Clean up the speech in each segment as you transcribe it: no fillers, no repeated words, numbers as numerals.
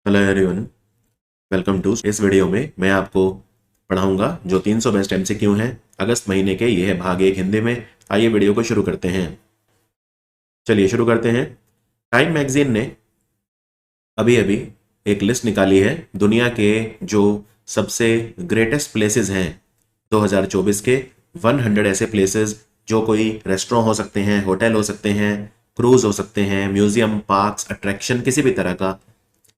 Hello everyone, welcome to. इस video में मैं आपको पढ़ाऊंगा जो 300 बेस्ट एमसीक्यू हैं अगस्त महीने के। ये है भाग 1 हिंदी में। आइए वीडियो को शुरू करते हैं। चलिए शुरू करते हैं। टाइम मैगजीन ने अभी अभी एक लिस्ट निकाली है दुनिया के जो सबसे ग्रेटेस्ट प्लेसेस हैं 2024 के। 100 ऐसे प्लेसेस जो कोई रेस्टोरेंट हो सकते हैं, होटल हो सकते हैं, क्रूज हो सकते हैं, म्यूजियम, पार्क्स, अट्रैक्शन, किसी भी तरह का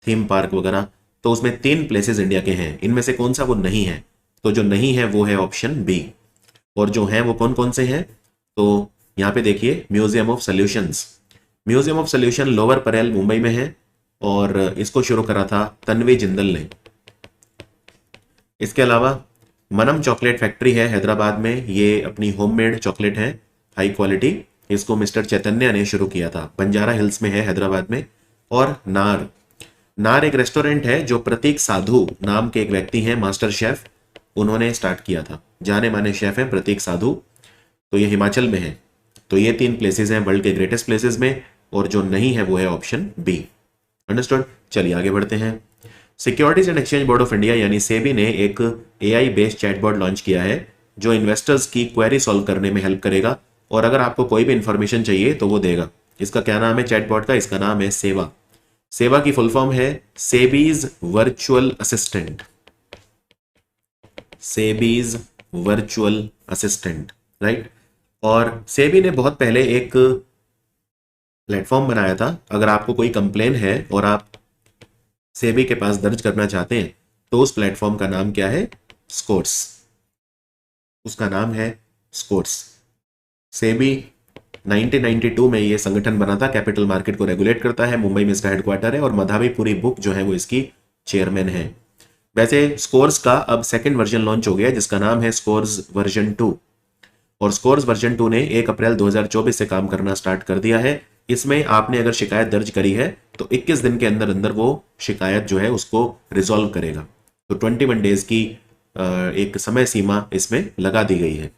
थीम पार्क वगैरह। तो उसमें 3 प्लेसेस इंडिया के हैं। इनमें से कौन सा वो नहीं है? तो जो नहीं है वो है ऑप्शन बी। और जो हैं वो कौन कौन से हैं? तो यहाँ पे देखिए, museum of solutions. Museum of solution lower Parel Mumbai में है और इसको शुरू करा था तन्वी जिंदल ने। इसके अलावा मनम चॉकलेट फैक्ट्री है हैदराबाद में। ये अपनी होममेड चॉकलेट है, हाई क्वालिटी। इसको मिस्टर चैतन्य ने शुरू किया था, बंजारा हिल्स में है हैदराबाद में। और नार, नार एक रेस्टोरेंट है जो प्रतीक साधु नाम के एक व्यक्ति हैं, मास्टर शेफ, उन्होंने स्टार्ट किया था। जाने माने शेफ हैं प्रतीक साधु। तो ये हिमाचल में है। तो ये 3 प्लेसेस हैं वर्ल्ड के ग्रेटेस्ट प्लेसेस में, और जो नहीं है वो है ऑप्शन बी। अंडरस्टूड। चलिए आगे बढ़ते हैं। Securities and exchange board of India यानी सेबी ने एक एआई बेस्ड चैटबॉट लॉन्च किया है जो इन्वेस्टर्स की क्वेरी सॉल्व करने में हेल्प करेगा, और अगर आपको कोई भी इंफॉर्मेशन चाहिए तो वो देगा। इसका क्या नाम है चैटबॉट का? इसका नाम है सेवा। सेवा की फुल फॉर्म है SEBI's virtual assistant. SEBI's virtual assistant, right. और सेबी ने बहुत पहले एक प्लेटफॉर्म बनाया था। अगर आपको कोई कंप्लेन है और आप सेबी के पास दर्ज करना चाहते हैं तो उस प्लेटफॉर्म का नाम क्या है? स्कोर्स। उसका नाम है स्कोर्स। सेबी 1992 में ये संगठन बना था, कैपिटल मार्केट को रेगुलेट करता है, मुंबई में इसका हेडक्वार्टर है, और मधावीपुरी बुक जो है वो इसकी चेयरमैन है। वैसे स्कोर्स का अब सेकंड वर्जन लॉन्च हो गया है जिसका नाम है स्कोर्स वर्जन 2। और स्कोर्स वर्जन 2 ने 1 अप्रैल 2024 से काम करना स्टार्ट कर दिया है। इसमें आपने अगर शिकायत दर्ज करी है तो 21 दिन के अंदर अंदर वो शिकायत जो है उसको रिजॉल्व करेगा। तो 21 डेज की एक समय सीमा इसमें लगा दी गई है।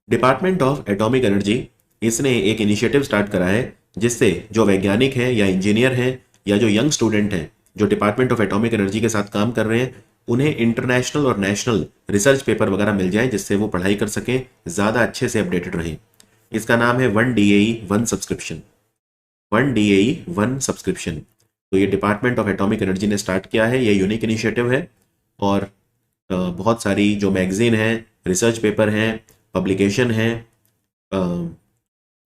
डिपार्टमेंट ऑफ एटॉमिक एनर्जी, इसने एक इनिशिएटिव स्टार्ट करा है जिससे जो वैज्ञानिक हैं या इंजीनियर हैं या जो यंग स्टूडेंट हैं जो डिपार्टमेंट ऑफ एटॉमिक एनर्जी के साथ काम कर रहे हैं, उन्हें इंटरनेशनल और नेशनल रिसर्च पेपर वगैरह मिल जाए जिससे वो पढ़ाई कर सकें, ज़्यादा अच्छे से अपडेटेड रहें। इसका नाम है 1 DAE 1 सब्सक्रिप्शन। 1 DAE 1 subscription. तो ये डिपार्टमेंट ऑफ एटॉमिक एनर्जी ने स्टार्ट किया है। ये यूनिक इनिशिएटिव है और बहुत सारी जो मैगजीन हैं, रिसर्च पेपर हैं, पब्लिकेशन हैं,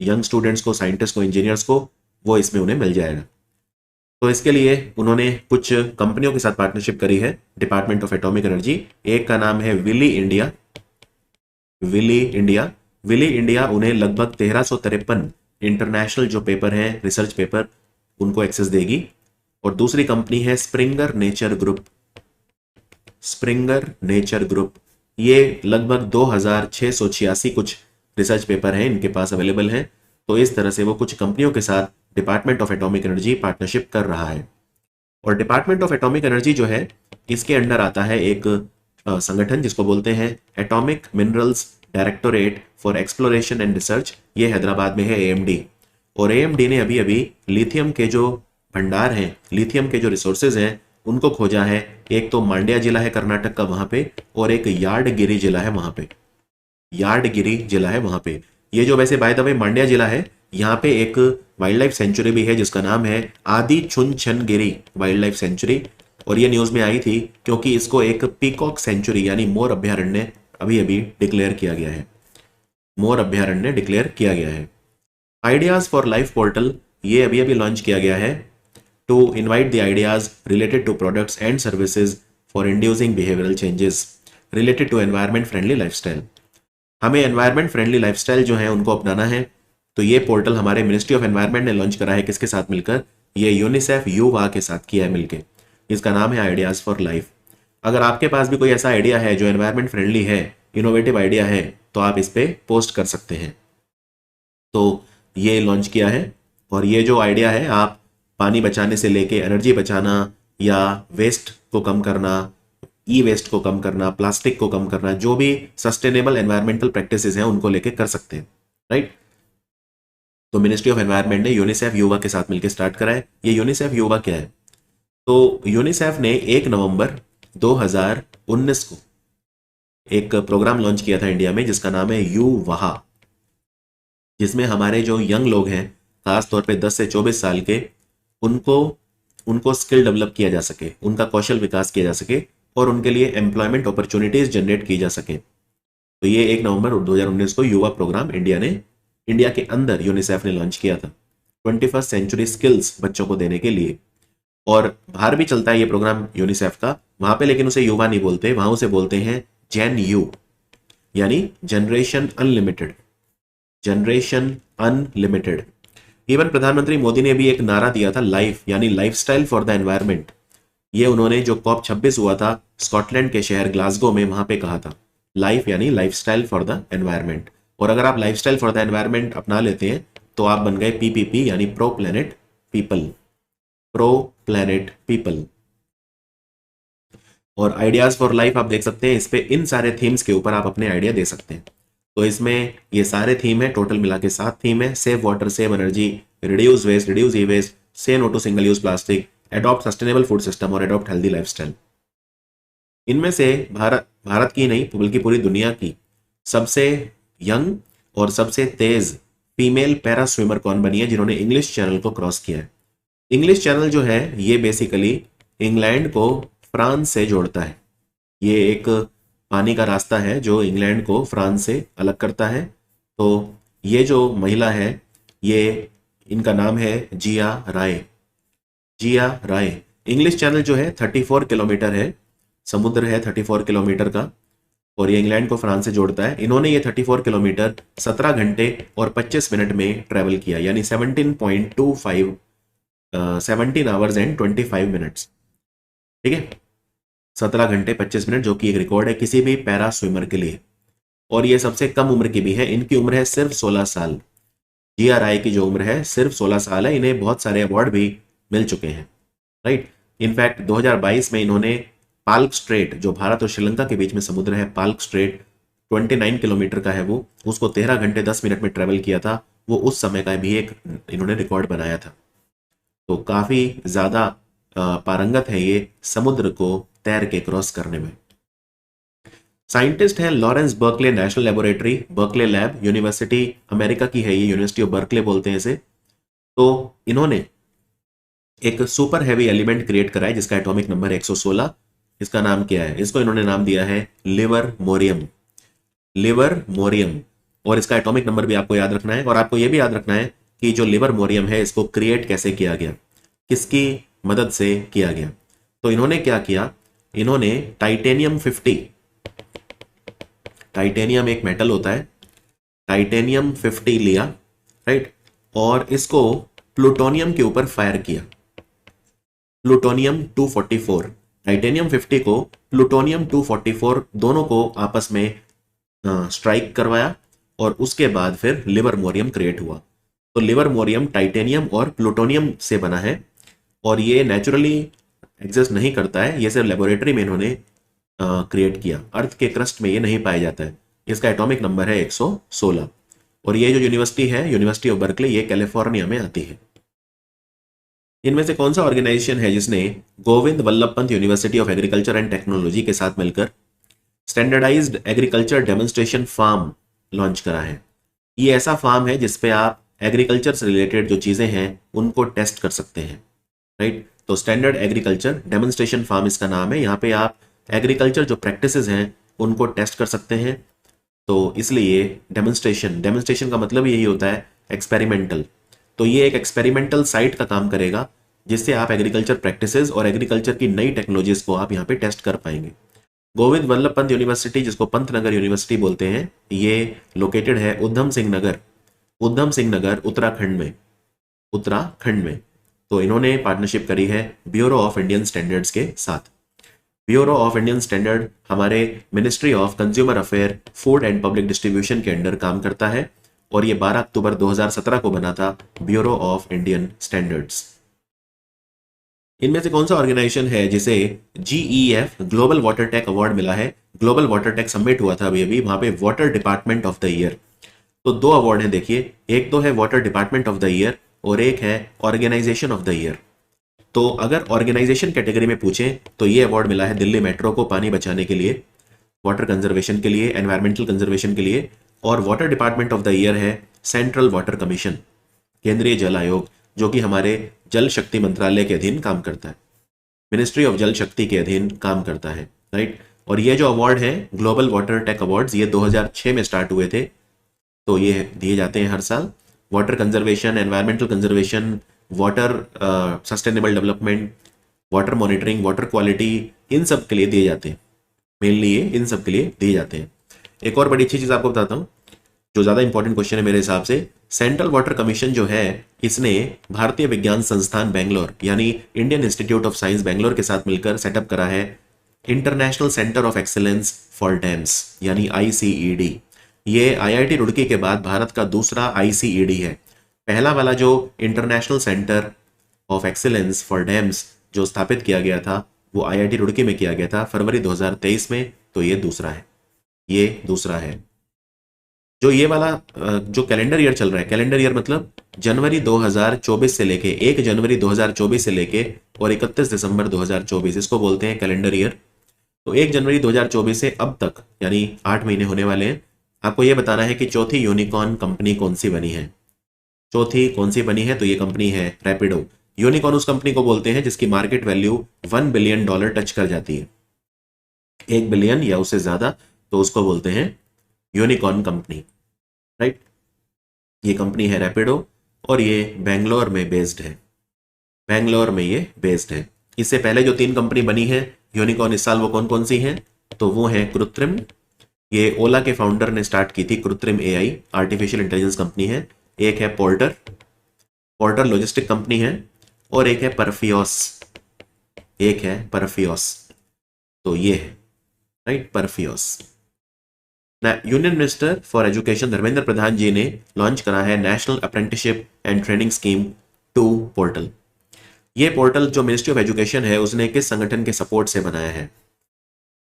यंग स्टूडेंट्स को, साइंटिस्ट को, इंजीनियर्स को, वो इसमें उन्हें मिल जाएगा। तो इसके लिए उन्होंने कुछ कंपनियों के साथ पार्टनरशिप करी है डिपार्टमेंट ऑफ एटॉमिक एनर्जी। एक का नाम है Wiley India. Wiley India, Wiley India उन्हें लगभग 1353 इंटरनेशनल जो पेपर हैं, रिसर्च पेपर, उनको एक्सेस देगी। और दूसरी कंपनी है Springer Nature Group. Springer Nature Group, ये लगभग 2686 कुछ रिसर्च पेपर हैं इनके पास अवेलेबल हैं। तो इस तरह से वो कुछ कंपनियों के साथ department of atomic energy partnership कर रहा है। और डिपार्टमेंट ऑफ एटॉमिक एनर्जी जो है, इसके अंडर आता है एक संगठन जिसको बोलते हैं atomic minerals directorate for exploration and research. ये हैदराबाद में है, AMD। और AMD ने अभी अभी लिथियम के जो भंडार हैं, लिथियम के जो रिसोर्सेज हैं, उनको खोजा है। एक तो मांड्या जिला है कर्नाटक का वहां पे, और एक यार्डगिरी जिला है वहां पे। यार्डगिरी जिला है वहां पे। ये जो वैसे बाय द वे मांड्या जिला है, यहाँ पे एक वाइल्ड लाइफ सेंचुरी भी है जिसका नाम है आदि चुनचनगिरी वाइल्ड लाइफ सेंचुरी। और ये न्यूज में आई थी क्योंकि इसको एक पीकॉक सेंचुरी यानी मोर अभ्यारण्य अभी अभी डिक्लेयर किया गया है। मोर अभ्यारण्य डिक्लेयर किया गया है। आइडियाज फॉर लाइफ पोर्टल, ये अभी अभी लॉन्च किया गया है to invite the ideas related to products and services for inducing behavioural changes related to environment friendly lifestyle. हमें एनवायरमेंट फ्रेंडली लाइफस्टाइल जो है उनको अपनाना है। तो ये पोर्टल हमारे मिनिस्ट्री ऑफ एनवायरमेंट ने लॉन्च करा है। किसके साथ मिलकर? ये यूनिसेफ युवा के साथ किया है मिलके। इसका नाम है आइडियाज फॉर लाइफ। अगर आपके पास भी कोई ऐसा आइडिया है जो एनवायरमेंट फ्रेंडली है, इनोवेटिव आइडिया है, तो आप इस पर पोस्ट कर सकते हैं। तो ये लॉन्च किया है। और ये जो आइडिया है, आप पानी बचाने से लेके एनर्जी बचाना या वेस्ट को कम करना, ई वेस्ट को कम करना, प्लास्टिक को कम करना, जो भी सस्टेनेबल एनवायरमेंटल प्रैक्टिसेस हैं उनको लेके कर सकते हैं, राइट। तो मिनिस्ट्री ऑफ एनवायरमेंट ने यूनिसेफ युवा के साथ मिलकर स्टार्ट करा है। ये यूनिसेफ युवा क्या है? तो यूनिसेफ ने 1 नवंबर 2019 को एक प्रोग्राम लॉन्च किया था इंडिया में जिसका नाम है यू वहा, जिसमें हमारे जो यंग लोग हैं खास तौर पे 10 से 24 साल के, उनको उनको स्किल डेवलप किया जा सके, उनका कौशल विकास किया जा सके और उनके लिए एम्प्लॉयमेंट अपॉर्चुनिटीज जनरेट की जा सके। तो ये 1 नवंबर 2019 को युवा प्रोग्राम इंडिया के अंदर यूनिसेफ ने लॉन्च किया था 21st सेंचुरी स्किल्स बच्चों को देने के लिए। और बाहर भी चलता है ये प्रोग्राम यूनिसेफ का, वहां पे लेकिन उसे युवा नहीं बोलते, वहां उसे बोलते हैं जेन यू, यानी generation unlimited, generation unlimited. Even प्रधानमंत्री मोदी ने भी एक नारा दिया था लाइफ, यानी लाइफस्टाइल फॉर द एनवायरमेंट। ये उन्होंने जो COP 26 हुआ था स्कॉटलैंड के शहर ग्लासगो में, वहां पे कहा था लाइफ यानी लाइफस्टाइल फॉर द एनवायरमेंट। और अगर आप लाइफस्टाइल फॉर द एनवायरमेंट अपना लेते हैं तो आप बन गए PPP यानी pro planet people, pro planet people. और आइडियाज फॉर लाइफ आप देख सकते हैं, इस पे इन सारे थीम्स के ऊपर आप अपने आइडिया दे सकते हैं। तो इसमें ये सारे थीम है, टोटल मिला के 7 थीम है। Save water, save energy, reduce waste, reduce e waste, say no to single use plastic, adopt sustainable food system और अडॉप्ट हेल्दी लाइफस्टाइल। इनमें से भारत की नहीं बल्कि पूरी दुनिया की सबसे यंग और सबसे तेज फीमेल पैरा स्विमर कौन बनी है जिन्होंने इंग्लिश चैनल को क्रॉस किया है। इंग्लिश चैनल जो है ये बेसिकली इंग्लैंड को फ्रांस से जोड़ता है। ये एक पानी का रास्ता है जो इंग्लैंड को फ्रांस से अलग करता है। तो ये जो महिला है, ये इनका नाम है जिया राय। जिया राय। इंग्लिश चैनल जो है 34 किलोमीटर है, समुद्र है 34 किलोमीटर का, और ये इंग्लैंड को फ्रांस से जोड़ता है। इन्होंने ये 34 किलोमीटर 17 घंटे और 25 मिनट में ट्रेवल किया, यानी 17 आवर्स एंड 25 मिनट्स। ठीक है, 17 घंटे 25 मिनट, जो कि एक रिकॉर्ड है किसी भी पैरा स्विमर के लिए। और ये सबसे कम उम्र की भी है, इनकी उम्र है सिर्फ 16 साल। जिया राय की जो उम्र है सिर्फ 16 साल है। इन्हें बहुत सारे अवार्ड भी मिल चुके हैं, राइट। इनफैक्ट 2022 में इन्होंने पाल्क स्ट्रेट, जो भारत और श्रीलंका के बीच में समुद्र है, पाल्क स्ट्रेट 29 किलोमीटर का है वो, उसको 13 घंटे 10 मिनट में ट्रेवल किया था। वो उस समय का भी एक इन्होंने रिकॉर्ड बनाया था। तो काफी ज्यादा पारंगत है ये समुद्र को तैर के क्रॉस करने में। साइंटिस्ट है Lawrence Berkeley national laboratory, Berkeley lab, university America की है ये, यूनिवर्सिटी ऑफ बर्कले बोलते हैं इसे। तो इन्होंने एक सुपर हैवी एलिमेंट क्रिएट करा है जिसका एटॉमिक नंबर है 116। इसका नाम क्या है? इसको इन्होंने नाम दिया है लिवर मोरियम, लिवर मोरियम। और इसका एटॉमिक नंबर भी आपको याद रखना है, और आपको यह भी याद रखना है कि जो लिवर मोरियम है इसको क्रिएट कैसे किया गया, किसकी मदद से किया गया। तो इन्होंने क्या किया, इन्होंने टाइटेनियम 50, टाइटेनियम एक मेटल होता है, टाइटेनियम 50 लिया, राइट, और इसको प्लूटोनियम के ऊपर फायर किया, प्लूटोनियम 244। टाइटेनियम 50 को प्लूटोनियम 244 दोनों को आपस में स्ट्राइक करवाया, और उसके बाद फिर लिवर मोरियम क्रिएट हुआ। तो लिवर मोरियम टाइटेनियम और प्लूटोनियम से बना है, और ये नेचुरली एग्जिस्ट नहीं करता है, ये सिर्फ लेबोरेटरी में इन्होंने क्रिएट किया। अर्थ के क्रस्ट में ये नहीं पाया जाता है। इसका एटॉमिक नंबर है 116। और ये जो यूनिवर्सिटी है, यूनिवर्सिटी ऑफ बर्कले, ये कैलिफोर्निया में आती है। इनमें से कौन सा ऑर्गेनाइजेशन है जिसने Govind Ballabh Pant University of Agriculture and Technology के साथ मिलकर standardised agriculture demonstration farm launch करा है? ये ऐसा फार्म है जिसपे आप एग्रीकल्चर से रिलेटेड जो चीजें हैं उनको टेस्ट कर सकते हैं, राइट। तो स्टैंडर्ड एग्रीकल्चर डेमोन्स्ट्रेशन फार्म इसका नाम है। यहाँ पे आप एग्रीकल्चर जो प्रैक्टिसेस हैं उनको टेस्ट कर सकते हैं। तो इसलिए डेमोन्स्ट्रेशन का मतलब यही होता है एक्सपेरिमेंटल। तो ये एक एक्सपेरिमेंटल साइट का काम करेगा जिससे आप एग्रीकल्चर प्रैक्टिसेस और एग्रीकल्चर की नई टेक्नोलॉजीज को आप यहाँ पे टेस्ट कर पाएंगे। गोविंद वल्लभ पंत यूनिवर्सिटी, जिसको पंतनगर यूनिवर्सिटी बोलते हैं, ये लोकेटेड है उधम सिंह नगर उत्तराखंड में। तो इन्होंने पार्टनरशिप करी है ब्यूरो ऑफ इंडियन स्टैंडर्ड्स के साथ। ब्यूरो ऑफ इंडियन स्टैंडर्ड हमारे ministry of consumer affair, food and public distribution के अंडर काम करता है, और ये 12 अक्टूबर 2017 को बना था ब्यूरो ऑफ इंडियन स्टैंडर्ड्स। इनमें से कौन सा ऑर्गेनाइजेशन है जिसे GEF global water tech award मिला है? ग्लोबल वाटर टेक समिट हुआ था अभी, वहां पे water department of the year. तो 2 अवार्ड हैं देखिए, एक तो है water department of the year और एक है ऑर्गेनाइजेशन ऑफ द ईयर। तो अगर ऑर्गेनाइजेशन कैटेगरी में पूछें तो ये अवार्ड मिला है दिल्ली मेट्रो को पानी बचाने के लिए, वाटर कंजर्वेशन के लिए, एनवायरमेंटल कंजर्वेशन के लिए। और water department of the year है सेंट्रल वाटर कमीशन, केंद्रीय जल आयोग, जो कि हमारे जल शक्ति मंत्रालय के अधीन काम करता है, मिनिस्ट्री ऑफ जल शक्ति के अधीन काम करता है, राइट। और ये जो अवार्ड है ग्लोबल वाटर टेक अवार्ड्स, ये 2006 में स्टार्ट हुए थे, तो ये दिए जाते हैं हर साल। Water conservation, environmental conservation, water sustainable development, water monitoring, water quality, इन सब के लिए दिए जाते हैं, मेनली ये इन सब के लिए दिए जाते हैं। एक और बड़ी अच्छी चीज़ आपको बताता हूँ, जो ज़्यादा इंपॉर्टेंट क्वेश्चन है मेरे हिसाब से। सेंट्रल वाटर कमीशन जो है, इसने भारतीय विज्ञान संस्थान बेंगलोर यानी Indian institute of science Bangalore के साथ मिलकर सेटअप करा है international centre of excellence for dams यानी ICED। ये IIT रुड़की के बाद भारत का दूसरा ICED है। पहला वाला जो international centre of excellence for dams जो स्थापित किया गया था वो IIT रुड़की में किया गया था फरवरी 2023 में, तो ये दूसरा है, ये दूसरा है। जो ये वाला जो कैलेंडर ईयर चल रहा है, कैलेंडर ईयर मतलब जनवरी 2024 से लेके 1 जनवरी 2024 से लेके और 31 दिसंबर 2024, इसको बोलते हैं कैलेंडर ईयर। तो 1 जनवरी 2024 से अब तक यानी 8 महीने होने वाले हैं। आपको ये बताना है कि चौथी यूनिकॉर्न कंपनी कौन सी बनी है। चौथी कौन सी बनी है, तो ये कंपनी है रैपिडो। यूनिकॉर्न उस कंपनी को बोलते हैं जिसकी मार्केट वैल्यू $1 बिलियन टच कर जाती है, 1 बिलियन या उससे ज्यादा, तो उसको बोलते हैं यूनिकॉर्न कंपनी, राइट। ये कंपनी है रैपिडो और ये बेंगलोर में बेस्ड है, बेंगलोर में ये बेस्ड है। इससे पहले जो 3 कंपनी बनी है यूनिकॉर्न इस साल, वो कौन कौन सी हैं, तो वो है कृत्रिम, ये ओला के फाउंडर ने स्टार्ट की थी, कृत्रिम AI आर्टिफिशियल इंटेलिजेंस कंपनी है। एक है पोर्टर, पोर्टर लॉजिस्टिक कंपनी है, और एक है परफियोस, एक है परफियोस, तो ये है, right, Perfios. Union minister for education Dharmendra Pradhan ji ने लॉन्च करा है national apprenticeship and training scheme 2 portal. ये पोर्टल जो मिनिस्ट्री ऑफ एजुकेशन है उसने किस संगठन के सपोर्ट से बनाया है,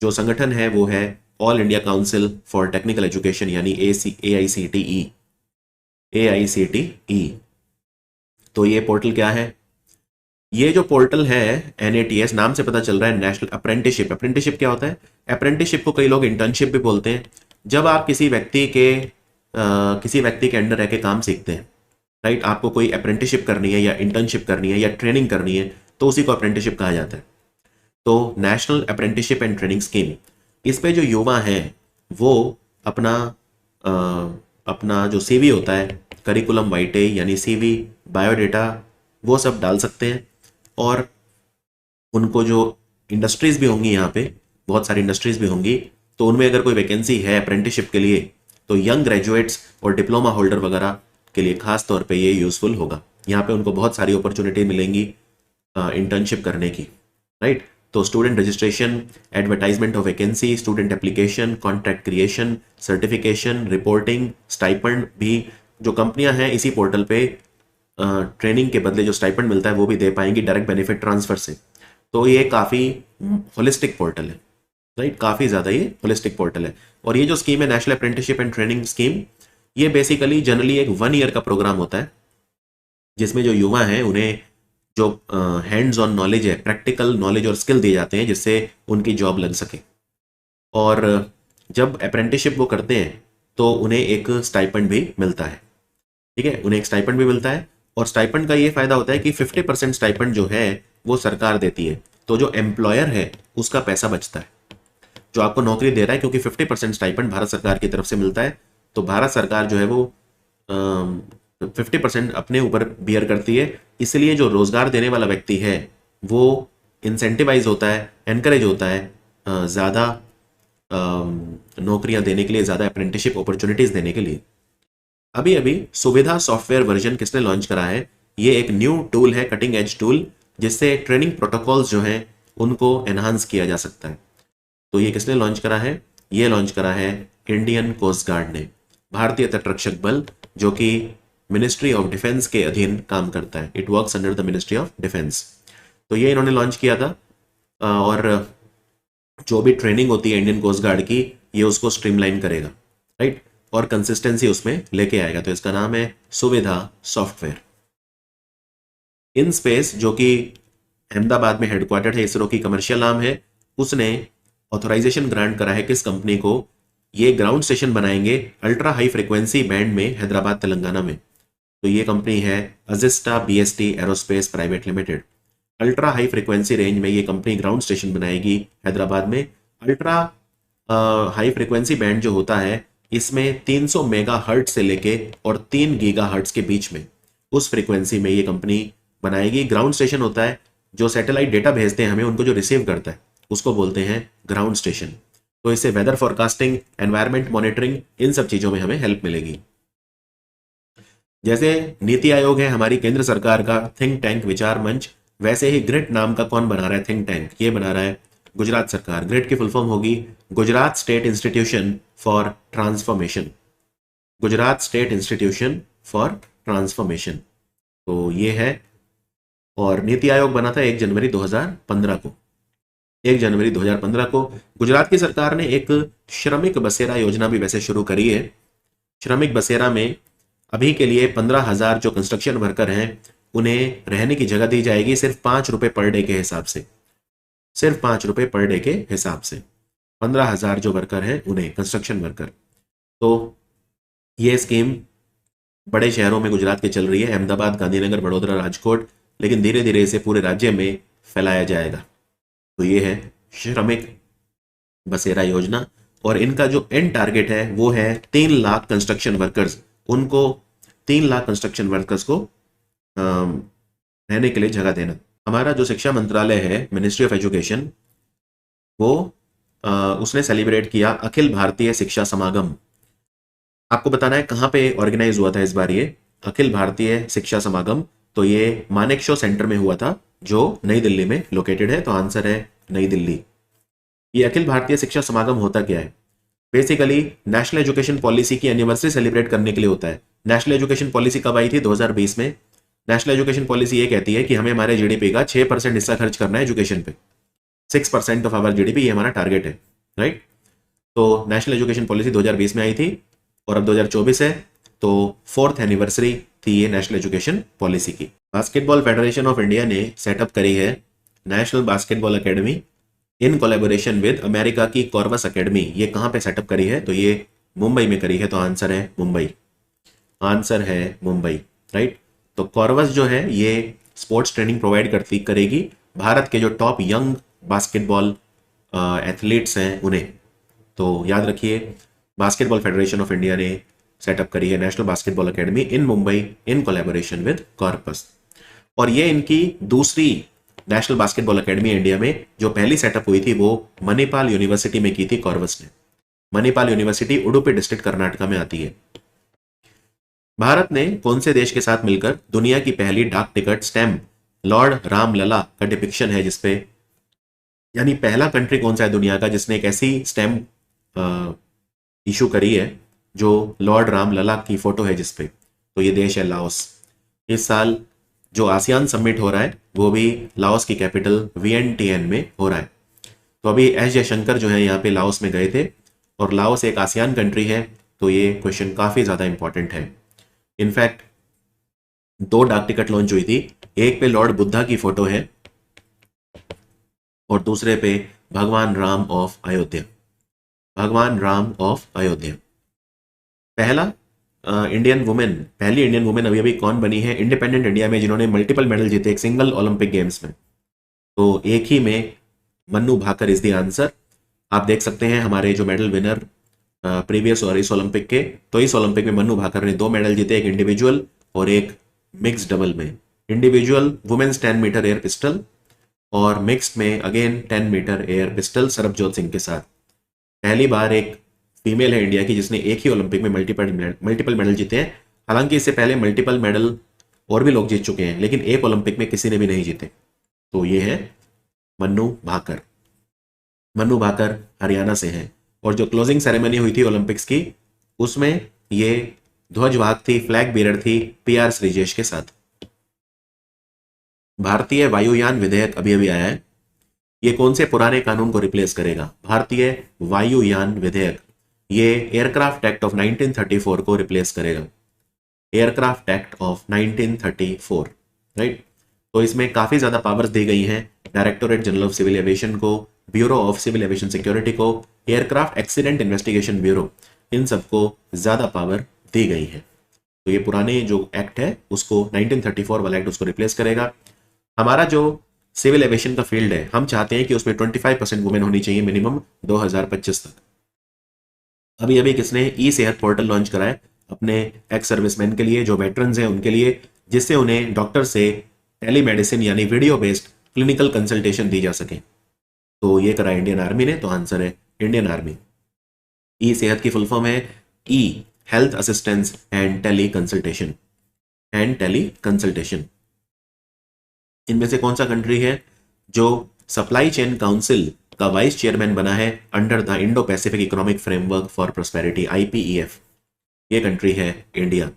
जो संगठन है वो है all India council for technical education यानी AICTE। तो ये पोर्टल क्या है, ये जो पोर्टल है NATS, नाम से पता चल रहा है नेशनल अप्रेंटिसशिप। अप्रेंटिसशिप क्या होता है, अप्रेंटिसशिप को कई लोग इंटर्नशिप भी बोलते हैं। जब आप किसी व्यक्ति के अंडर रह के काम सीखते हैं, राइट, आपको कोई अप्रेंटिसशिप करनी है या इंटर्नशिप करनी है या ट्रेनिंग करनी है, तो उसी को अप्रेंटिसशिप कहा जाता है। तो national apprenticeship and training scheme, इस पे जो युवा हैं वो अपना जो CV होता है, करिकुलम वाइटे यानी CV, बायोडेटा, वो सब डाल सकते हैं। और उनको जो इंडस्ट्रीज भी होंगी, यहाँ पे बहुत सारी इंडस्ट्रीज भी होंगी, तो उनमें अगर कोई वैकेंसी है अप्रेंटिसशिप के लिए, तो यंग ग्रेजुएट्स और डिप्लोमा होल्डर वगैरह के लिए खास तौर पे ये यूजफुल होगा। यहाँ पे उनको बहुत सारी अपॉर्चुनिटी मिलेंगी इंटर्नशिप करने की, राइट। तो student registration, advertisement of vacancy, student application, contract creation, certification, reporting, stipend भी जो कंपनियां हैं इसी पोर्टल पे ट्रेनिंग के बदले जो स्टाइपेंड मिलता है वो भी दे पाएंगी डायरेक्ट बेनिफिट ट्रांसफर से। तो ये काफ़ी होलिस्टिक पोर्टल है, राइट, काफ़ी ज़्यादा ये होलिस्टिक पोर्टल है। और ये जो स्कीम है national apprenticeship and training scheme, ये बेसिकली जनरली एक 1 ईयर का प्रोग्राम होता है जिसमें जो युवा हैं उन्हें जो हैंड्स ऑन नॉलेज है, प्रैक्टिकल नॉलेज और स्किल दिए जाते हैं जिससे उनकी जॉब लग सके। और जब अप्रेंटिसशिप वो करते हैं तो उन्हें एक स्टाइपेंड भी मिलता है, ठीक है, उन्हें एक स्टाइपेंड भी मिलता है। और स्टाइपेंड का ये फायदा होता है कि 50% स्टाइपेंड जो है वो सरकार देती है, तो जो एम्प्लॉयर है उसका पैसा बचता है, जो आपको नौकरी दे रहा है, क्योंकि 50% स्टाइपेंड भारत सरकार की तरफ से मिलता है, तो भारत सरकार जो है वो 50% अपने ऊपर बियर करती है। इसलिए जो रोजगार देने वाला व्यक्ति है वो इंसेंटिवाइज होता है, एनकरेज होता है ज़्यादा नौकरियां देने के लिए, ज़्यादा अप्रेंटिसशिप अपॉर्चुनिटीज देने के लिए। अभी अभी सुविधा सॉफ्टवेयर वर्जन किसने लॉन्च करा है, ये एक न्यू टूल है, कटिंग एज टूल, जिससे ट्रेनिंग प्रोटोकॉल्स जो हैं उनको एनहांस किया जा सकता है। तो ये किसने लॉन्च करा है, ये लॉन्च करा है इंडियन कोस्ट गार्ड ने, भारतीय तटरक्षक बल, जो कि मिनिस्ट्री ऑफ डिफेंस के अधीन काम करता है। It works under the ministry of defence. तो ये इन्होंने लॉन्च किया था और जो भी ट्रेनिंग होती है इंडियन कोस्ट गार्ड की, ये उसको स्ट्रीमलाइन करेगा, राइट, और कंसिस्टेंसी उसमें लेके आएगा। तो इसका नाम है सुविधा सॉफ्टवेयर। इन स्पेस, जो कि अहमदाबाद में हेडक्वार्टर है, इसरो की कमर्शियल आर्म है, उसने ऑथोराइजेशन ग्रांट करा है किस कंपनी को, ये ग्राउंड स्टेशन बनाएंगे अल्ट्रा हाई फ्रिक्वेंसी बैंड में हैदराबाद तेलंगाना में। तो ये कंपनी है Azista BST aerospace private limited. Ultra high frequency range में ये कंपनी ग्राउंड स्टेशन बनाएगी हैदराबाद में। अल्ट्रा हाई फ्रिक्वेंसी बैंड जो होता है इसमें 300 मेगा हर्ट्ज से लेके और 3 गीगा हर्ट्ज के बीच में, उस फ्रीक्वेंसी में ये कंपनी बनाएगी। ग्राउंड स्टेशन होता है जो सैटेलाइट डेटा भेजते हैं हमें, उनको जो रिसीव करता है उसको बोलते हैं ग्राउंड स्टेशन। तो इससे वेदर फोरकास्टिंग, एनवायरमेंट मॉनिटरिंग, इन सब चीजों में हमें हेल्प मिलेगी। जैसे नीति आयोग है हमारी केंद्र सरकार का थिंक टैंक विचार मंच, वैसे ही ग्रिड नाम का कौन बना रहा है थिंक टैंक, ये बना रहा है गुजरात सरकार। ग्रिड की फुल फॉर्म होगी Gujarat state institution for transformation. Gujarat state institution for transformation, तो ये है। और नीति आयोग बना था 1 जनवरी 2015 को। 1 जनवरी 2015 को गुजरात की सरकार ने एक श्रमिक बसेरा योजना भी वैसे शुरू करी है। श्रमिक बसेरा में अभी के लिए 15,000 जो कंस्ट्रक्शन वर्कर हैं उन्हें रहने की जगह दी जाएगी सिर्फ 5 रुपए पर डे के हिसाब से, सिर्फ 5 रुपए पर डे के हिसाब से। 15,000 जो वर्कर हैं उन्हें, कंस्ट्रक्शन वर्कर। तो ये स्कीम बड़े शहरों में गुजरात के चल रही है, अहमदाबाद, गांधीनगर, बड़ोदरा, राजकोट, लेकिन धीरे धीरे इसे पूरे राज्य में फैलाया जाएगा। तो ये है श्रमिक बसेरा योजना। और इनका जो एंड टारगेट है वो है 3 लाख कंस्ट्रक्शन वर्कर्स, उनको 3 लाख कंस्ट्रक्शन वर्कर्स को रहने के लिए जगह देना। हमारा जो शिक्षा मंत्रालय है, मिनिस्ट्री ऑफ एजुकेशन, वो उसने सेलिब्रेट किया अखिल भारतीय शिक्षा समागम। आपको बताना है कहाँ पे ऑर्गेनाइज हुआ था इस बार ये अखिल भारतीय शिक्षा समागम। तो ये मानेकशॉ सेंटर में हुआ था जो नई दिल्ली में लोकेटेड है। तो आंसर है नई दिल्ली। ये अखिल भारतीय शिक्षा समागम होता क्या है? बेसिकली नेशनल एजुकेशन पॉलिसी की एनिवर्सरी सेलिब्रेट करने के लिए होता है। नेशनल एजुकेशन पॉलिसी कब आई थी? 2020 में। नेशनल एजुकेशन पॉलिसी ये कहती है कि हमें हमारे जीडीपी का 6% हिस्सा खर्च करना है एजुकेशन पे। 6% ऑफ आवर जीडीपी, ये हमारा टारगेट है, राइट। तो नेशनल एजुकेशन पॉलिसी 2020 में आई थी और अब 2024 है, तो 4th एनिवर्सरी थी ये नेशनल एजुकेशन पॉलिसी की। बास्केटबॉल फेडरेशन ऑफ इंडिया ने सेटअप करी है national basketball academy in collaboration with America की कॉर्वस एकेडमी। ये कहाँ पे सेटअप करी है? तो ये मुंबई में करी है। तो आंसर है मुंबई, आंसर है मुंबई, राइट। तो कॉर्वस जो है ये स्पोर्ट्स ट्रेनिंग प्रोवाइड करेगी भारत के जो टॉप यंग बास्केटबॉल एथलीट्स हैं उन्हें। तो याद रखिए, बास्केटबॉल फेडरेशन ऑफ इंडिया ने सेटअप करी है national basketball academy in Mumbai in collaboration with corpus. और ये इनकी दूसरी नेशनल बास्केटबॉल एकेडमी इंडिया में। जो पहली सेटअप हुई थी वो मणिपाल यूनिवर्सिटी में की थी कॉर्वस ने। मणिपाल यूनिवर्सिटी उडुपी डिस्ट्रिक्ट कर्नाटका में आती है। भारत ने कौन से देश के साथ मिलकर दुनिया की पहली डाक टिकट स्टैम्प लॉर्ड रामलला का डिपिक्शन है जिसपे, यानी पहला कंट्री कौन सा है दुनिया का जिसने एक ऐसी स्टैम्प इशू करी है जो लॉर्ड रामलला की फोटो है जिसपे? तो ये देश है लाओस। इस साल जो आसियान समिट हो रहा है वो भी लाओस की कैपिटल वियंटियन में हो रहा है। तो अभी एस जयशंकर जो है यहाँ पे लाओस में गए थे और लाओस एक आसियान कंट्री है। तो ये क्वेश्चन काफी ज्यादा इंपॉर्टेंट है। इनफैक्ट 2 डाक टिकट लॉन्च हुई थी, एक पे लॉर्ड बुद्धा की फोटो है और दूसरे पे भगवान राम ऑफ अयोध्या, भगवान राम ऑफ अयोध्या। पहली इंडियन वुमेन अभी अभी कौन बनी है इंडिपेंडेंट इंडिया में जिन्होंने मल्टीपल मेडल जीते एक सिंगल ओलंपिक गेम्स में? तो एक ही में Manu Bhaker is the answer. आप देख सकते हैं हमारे जो मेडल विनर प्रीवियस और इस ओलंपिक के, तो इस ओलंपिक में मन्नू भाकर ने 2 मेडल जीते, एक इंडिविजुअल और एक मिक्स डबल में। Individual women's 10 metre air pistol और मिक्स्ड में again 10 metre air pistol Sarabjot Singh के साथ। पहली बार एक फीमेल है इंडिया की जिसने एक ही ओलंपिक में मल्टीपल मेडल जीते हैं। हालांकि इससे पहले मल्टीपल मेडल और भी लोग जीत चुके हैं, लेकिन एक ओलंपिक में किसी ने भी नहीं जीते। तो ये है मन्नू भाकर। मन्नू भाकर हरियाणा से हैं। और जो क्लोजिंग सेरेमनी हुई थी ओलंपिक्स की उसमें ये ध्वजवाहक थी, फ्लैग बीरर थी पीआर श्रीजेश के साथ। भारतीय वायुयान विधेयक अभी अभी आया है। ये कौन से पुराने कानून को रिप्लेस करेगा? भारतीय वायुयान विधेयक ये एयरक्राफ्ट एक्ट ऑफ 1934 को रिप्लेस करेगा। Aircraft act of 1934, right. तो इसमें काफी ज्यादा पावर्स दी गई हैं directorate general of civil aviation को, bureau of civil aviation security को, एयरक्राफ्ट एक्सीडेंट इन्वेस्टिगेशन ब्यूरो, इन सबको ज्यादा पावर दी गई है। तो ये पुराने जो एक्ट है उसको 1934 वाला एक्ट उसको रिप्लेस करेगा। हमारा जो सिविल एविएशन का फील्ड है, हम चाहते हैं कि उसमें 25% वुमेन होनी चाहिए मिनिमम 2025 तक। अभी अभी किसने ई सेहत पोर्टल लॉन्च करा है अपने एक्स सर्विसमैन के लिए, जो वेटरन्स हैं उनके लिए, जिससे उन्हें डॉक्टर से टेलीमेडिसिन यानी वीडियो बेस्ड क्लिनिकल कंसल्टेशन दी जा सके। तो ये करा इंडियन आर्मी ने, तो आंसर है इंडियन आर्मी। ई सेहत की फुल फॉर्म है e health assistance and tele consultation, इनमें से कौन सा कंट्री है जो सप्लाई चेन काउंसिल का वाइस चेयरमैन बना है under the Indo Pacific economic framework for prosperity, IPEF? ये कंट्री है इंडिया।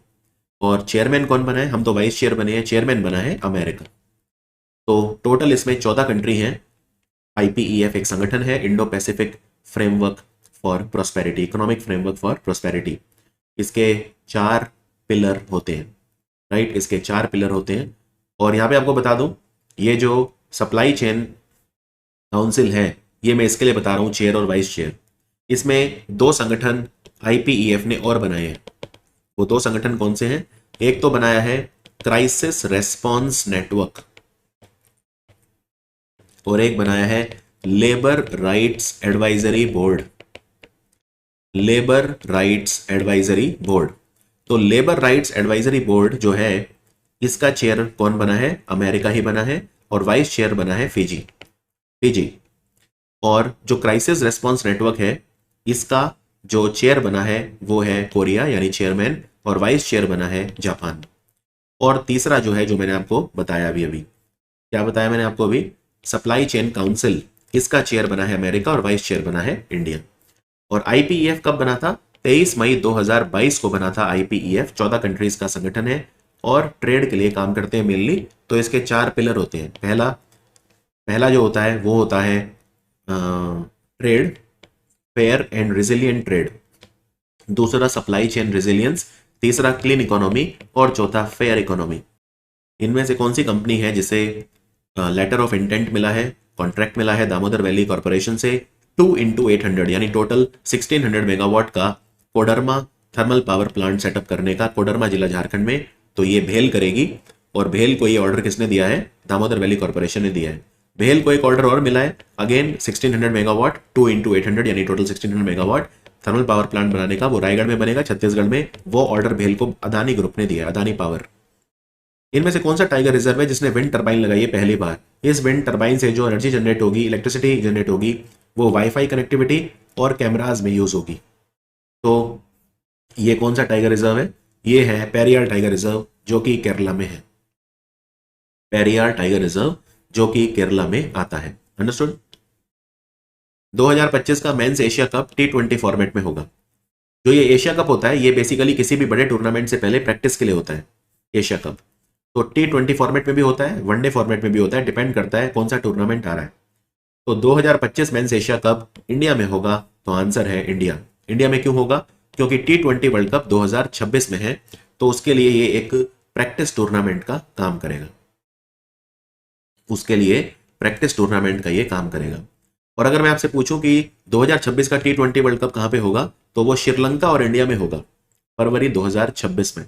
और चेयरमैन कौन बना है? हम तो वाइस चेयर बने हैं, चेयरमैन बना है अमेरिका। तो टोटल इसमें 14 कंट्री हैं। IPEF एक संगठन है, Indo Pacific framework for prosperity, economic framework for prosperity. इसके 4 पिलर होते हैं, राइट, इसके 4 पिलर होते हैं। और यहाँ पे आपको बता दूं, ये जो सप्लाई चेन काउंसिल है, ये मैं इसके लिए बता रहा हूँ, चेयर और वाइस चेयर। इसमें 2 संगठन IPEF ने और बनाए हैं। वो 2 संगठन कौन से हैं? एक तो बनाया है क्राइसिस रेस्पॉन्स नेटवर्क, और एक बनाया है labour rights advisory board, labour rights advisory board. तो लेबर राइट्स एडवाइजरी बोर्ड जो है, इसका चेयर कौन बना है? अमेरिका ही बना है, और वाइस चेयर बना है फिजी। और जो क्राइसिस रेस्पॉन्स नेटवर्क है, इसका जो चेयर बना है वो है कोरिया यानी चेयरमैन, और वाइस चेयर बना है जापान। और तीसरा जो है, जो मैंने आपको बताया अभी क्या बताया मैंने आपको अभी? सप्लाई चेन काउंसिल, इसका चेयर बना है अमेरिका और वाइस चेयर बना है इंडिया। और IPEF कब बना था? 23 मई 2022 को बना था IPEF। 14 कंट्रीज का संगठन है और ट्रेड के लिए काम करते हैं मेनली। तो इसके 4 पिलर होते हैं। पहला जो होता है वो होता है trade, fair and resilient trade. दूसरा सप्लाई चेन रेजिलियंस, तीसरा क्लीन इकोनॉमी, और चौथा फेयर इकोनॉमी। इनमें से कौन सी कंपनी है जिसे लेटर ऑफ इंटेंट मिला है, कॉन्ट्रैक्ट मिला है दामोदर वैली कॉर्पोरेशन से 2x800 यानी टोटल 1600 मेगावाट का Koderma thermal power plant setup करने का, कोडरमा जिला झारखंड में? तो ये भेल करेगी। और भेल को ये ऑर्डर किसने दिया है? दामोदर वैली कॉर्पोरेशन ने दिया है। भेल को एक ऑर्डर और मिला है, अगेन 1600 मेगावाट, 2x800 यानी total 1600 megawatt thermal power plant बनाने का। वो रायगढ़ में बनेगा, छत्तीसगढ़ में। वो ऑर्डर भेल को अदानी ग्रुप ने दिया, अदानी पावर। इनमें से कौन सा टाइगर रिजर्व है जिसने विंड टरबाइन लगाई है पहली बार? इस विंड टरबाइन से जो एनर्जी जनरेट होगी, इलेक्ट्रिसिटी जनरेट होगी, वो वाईफाई कनेक्टिविटी और कैमराज में यूज होगी। तो ये कौन सा टाइगर रिजर्व है? ये है पेरियार टाइगर रिजर्व, जो कि केरला में है। पेरियार टाइगर रिजर्व जो कि केरला में आता है। अंडरस्टूड? 2025 का mains Asia cup T20 format में होगा। जो ये एशिया कप होता है, ये बेसिकली किसी भी बड़े टूर्नामेंट से पहले प्रैक्टिस के लिए होता है, एशिया कप। तो T20 फॉर्मेट में भी होता है, वनडे फॉर्मेट में भी होता है, डिपेंड करता है कौन सा टूर्नामेंट आ रहा है। तो 2025 मेंस एशिया कप इंडिया में होगा, तो आंसर है इंडिया। इंडिया में क्यों होगा? क्योंकि T20 वर्ल्ड कप 2026 में है, तो उसके लिए ये एक प्रैक्टिस टूर्नामेंट का काम करेगा। उसके लिए प्रैक्टिस टूर्नामेंट का ये काम करेगा। और अगर मैं आपसे पूछूं कि 2026 का T20 वर्ल्ड कप कहां पे होगा, तो वो श्रीलंका और इंडिया में होगा, फरवरी 2026 में।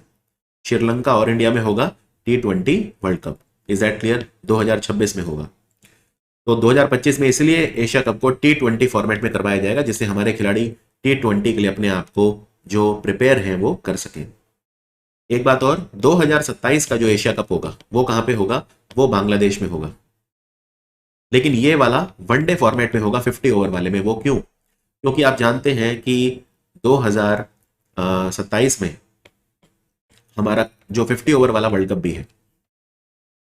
श्रीलंका और इंडिया में होगा T20 world cup. Is that clear? 2026 में होगा। तो 2025 में इसलिए एशिया कप को T20 फॉर्मेट में करवाया जाएगा, जिससे हमारे खिलाड़ी T20 के लिए अपने आप को जो प्रिपेयर हैं वो कर सकें। एक बात और, 2027 का जो एशिया कप होगा वो कहां पे होगा? वो बांग्लादेश में होगा। लेकिन ये वाला वनडे फॉर्मेट में होगा, 50 ओवर वाले में। वो क्यों? क्योंकि आप जानते हैं कि 2027 में हमारा जो 50 ओवर वाला वर्ल्ड कप भी है,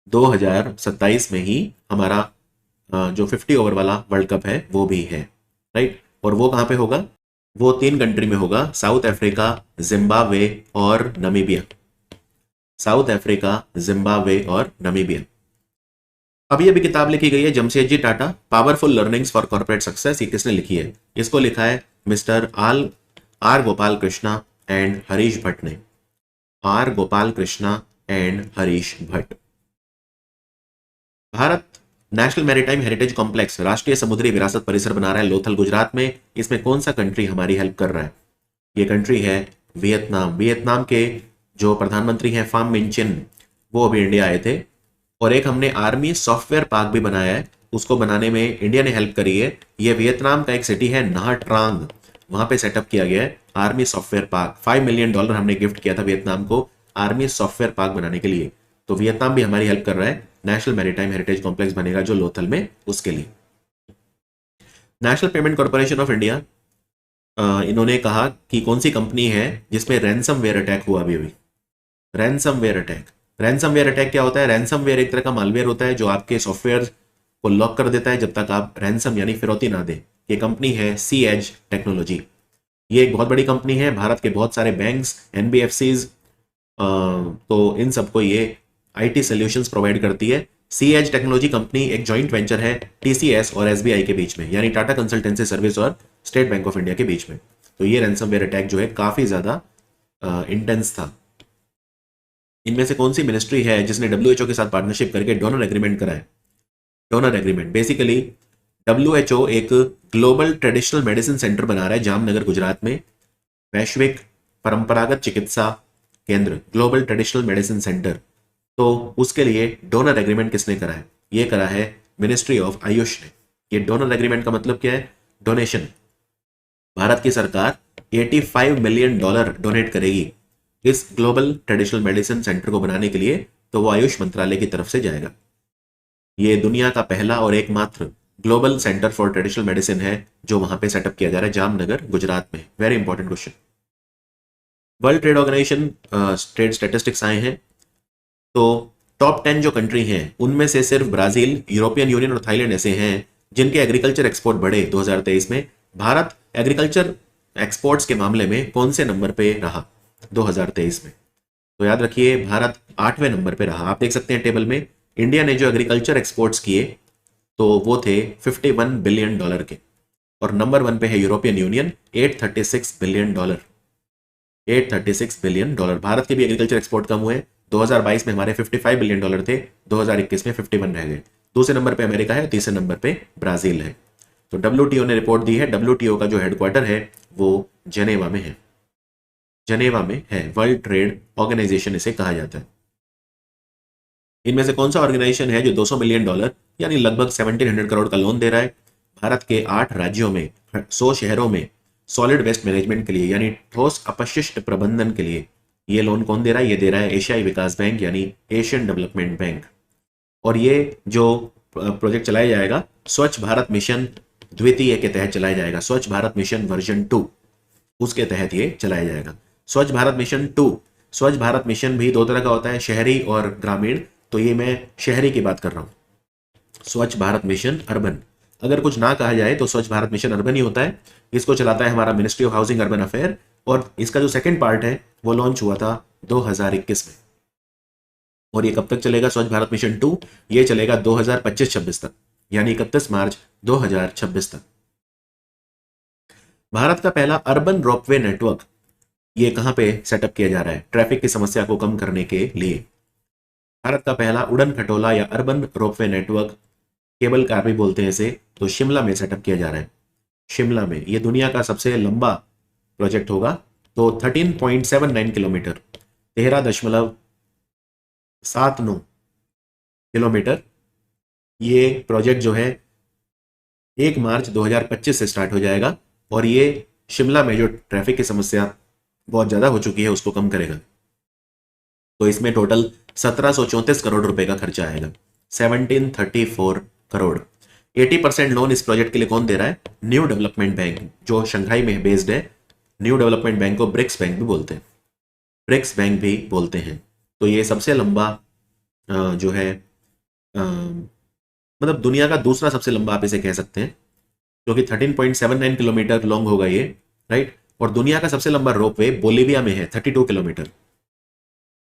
2027 में ही हमारा जो 50 ओवर वाला वर्ल्ड कप है वो भी है, राइट। और वो कहां पे होगा? वो 3 कंट्री में होगा, साउथ अफ्रीका, जिम्बाब्वे और नमीबिया। साउथ अफ्रीका, जिम्बाब्वे और नमीबिया। अभी अभी किताब लिखी गई है Jamshedji Tata, powerful learnings for corporate success. ये किसने लिखी है? इसको लिखा है mister R Gopal Krishna and Harish Bhatt ने। R Gopal Krishna and Harish Bhatt. Bharat national maritime heritage complex, राष्ट्रीय समुद्री विरासत परिसर बना रहा है लोथल गुजरात में। इसमें कौन सा कंट्री हमारी हेल्प कर रहा है? ये कंट्री है वियतनाम। वियतनाम के जो प्रधानमंत्री हैं फाम मिनचिन, वो अभी इंडिया आए थे। और एक हमने आर्मी सॉफ्टवेयर पार्क भी बनाया है, उसको बनाने में इंडिया ने हेल्प करी है। ये वियतनाम का एक सिटी है नाह ट्रांग, वहां पे सेटअप किया गया है आर्मी सॉफ्टवेयर पार्क। $5 मिलियन हमने गिफ्ट किया था वियतनाम को आर्मी सॉफ्टवेयर पार्क बनाने के लिए। तो वियतनाम भी हमारी हेल्प कर रहा है। नेशनल मैरीटाइम हेरिटेज कॉम्प्लेक्स बनेगा जो लोथल में, उसके लिए। National payment corporation of India, इन्होंने कहा कि कौन सी कंपनी है जिसमें रैंसमवेयर अटैक हुआ अभी अभी। रैंसमवेयर अटैक, रैंसमवेयर अटैक क्या होता है? रैंसमवेयर एक तरह का मालवेयर होता है जो आपके सॉफ्टवेयर को लॉक कर देता है जब तक आप रैंसम यानी फिरौती ना दें। ये कंपनी है सी एज टेक्नोलॉजी। ये एक बहुत बड़ी कंपनी है, भारत के बहुत सारे बैंक्स, एनबीएफसीज, तो इन सबको ये आईटी सॉल्यूशंस प्रोवाइड करती है। सी एज टेक्नोलॉजी कंपनी एक जॉइंट वेंचर है टीसीएस और एसबीआई के बीच में, यानी टाटा कंसल्टेंसी सर्विस और स्टेट बैंक ऑफ इंडिया के बीच में। तो ये रैंसमवेयर अटैक जो है काफी ज्यादा इंटेंस था। इनमें से कौन सी मिनिस्ट्री है जिसने डब्ल्यूएचओ के साथ पार्टनरशिप करके डोनर एग्रीमेंट करा है? डोनर एग्रीमेंट बेसिकली डब्ल्यूएचओ एक ग्लोबल ट्रेडिशनल मेडिसिन सेंटर बना रहा है जामनगर गुजरात में। वैश्विक परंपरागत चिकित्सा केंद्र, ग्लोबल ट्रेडिशनल मेडिसिन सेंटर। तो उसके लिए डोनर एग्रीमेंट किसने करा है? ये करा है मिनिस्ट्री ऑफ आयुष ने। ये डोनर एग्रीमेंट का मतलब क्या है? डोनेशन। भारत की सरकार $85 मिलियन डोनेट करेगी इस ग्लोबल ट्रेडिशनल मेडिसिन सेंटर को बनाने के लिए, तो वो आयुष मंत्रालय की तरफ से जाएगा। ये दुनिया का पहला और एकमात्र global centre for traditional medicine है जो वहां पे सेटअप किया जा रहा है जामनगर गुजरात में। Very important question. World trade organisation trade statistics आए हैं, तो टॉप 10 जो कंट्री हैं उनमें से सिर्फ ब्राजील, यूरोपियन यूनियन और थाईलैंड ऐसे हैं जिनके एग्रीकल्चर एक्सपोर्ट बढ़े 2023 में। भारत एग्रीकल्चर एक्सपोर्ट्स के मामले में कौन से नंबर पे रहा 2023 में? तो याद रखिए भारत 8वें नंबर पे रहा। आप देख सकते हैं टेबल में, इंडिया ने जो एग्रीकल्चर एक्सपोर्ट्स किए तो वो थे $51 बिलियन के, और नंबर 1 पे है European union $836 billion. $836 billion. Bharat के भी एग्रीकल्चर एक्सपोर्ट कम हुए। 2022 में हमारे $55 बिलियन थे, 2021 में 51 रह गए। दूसरे नंबर पे अमेरिका है, तीसरे नंबर पे ब्राजील है। तो डब्ल्यूटीओ ने रिपोर्ट दी है। डब्ल्यूटीओ का जो हेडक्वार्टर है वो जनेवा में है। जनेवा में है, वर्ल्ड ट्रेड ऑर्गेनाइजेशन इसे कहा जाता है। इनमें से कौन सा ऑर्गेनाइजेशन है जो $200 मिलियन यानी लगभग 1700 करोड़ का लोन दे रहा है भारत के 8 राज्यों में 100 शहरों में सॉलिड वेस्ट मैनेजमेंट के लिए, यानी ठोस अपशिष्ट प्रबंधन के लिए? ये लोन कौन दे रहा है? ये दे रहा है एशियाई विकास बैंक यानी एशियन डेवलपमेंट बैंक। और ये जो प्रोजेक्ट चलाया जाएगा स्वच्छ भारत मिशन द्वितीय के तहत चलाया जाएगा। स्वच्छ भारत मिशन वर्जन 2 उसके तहत ये चलाया जाएगा। स्वच्छ भारत मिशन 2, स्वच्छ भारत मिशन भी 2 तरह का होता है, शहरी और ग्रामीण। तो ये मैं शहरी की बात कर रहा हूं। स्वच्छ भारत मिशन अर्बन, अगर कुछ ना कहा जाए तो स्वच्छ भारत मिशन अर्बन ही होता है। इसको चलाता है हमारा ministry of housing urban affair, और इसका जो सेकंड पार्ट है वो लॉन्च हुआ था 2021 में। और ये कब तक चलेगा? स्वच्छ भारत मिशन 2 ये चलेगा 2025-26 तक, यानी 31 मार्च 2026 तक। भारत का पहला अर्बन रोपवे नेटवर्क ये कहां पे सेटअप किया जा रहा है ट्रैफिक की समस्या को कम करने के लिए? भारत का पहला उड़न खटोला या urban ropeway network, cable car भी बोलते हैं इसे, तो शिमला में सेटअप किया जा रहा है। शिमला में ये दुनिया का सबसे लंबा प्रोजेक्ट होगा। तो 13.79 किलोमीटर, 13.79 किलोमीटर ये प्रोजेक्ट जो है 1 मार्च 2025 से स्टार्ट हो जाएगा, और ये शिमला में जो ट्रैफिक की समस्या बहुत ज्यादा हो चुकी है उसको कम करेगा। तो इसमें टोटल 1734 करोड़ रुपए का खर्चा आएगा। 1734 करोड़। 80% लोन इस प्रोजेक्ट के लिए कौन दे रहा है? न्यू डेवलपमेंट बैंक, जो शंघाई में बेस्ड है। न्यू डेवलपमेंट बैंक को ब्रिक्स बैंक भी बोलते हैं, ब्रिक्स बैंक भी बोलते हैं। तो ये सबसे लंबा जो है मतलब दुनिया का दूसरा सबसे लंबा आप इसे कह सकते हैं, क्योंकि 13.79 किलोमीटर लॉन्ग होगा ये, राइट। और दुनिया का सबसे लंबा रोपवे बोलीविया में है, 32 किलोमीटर।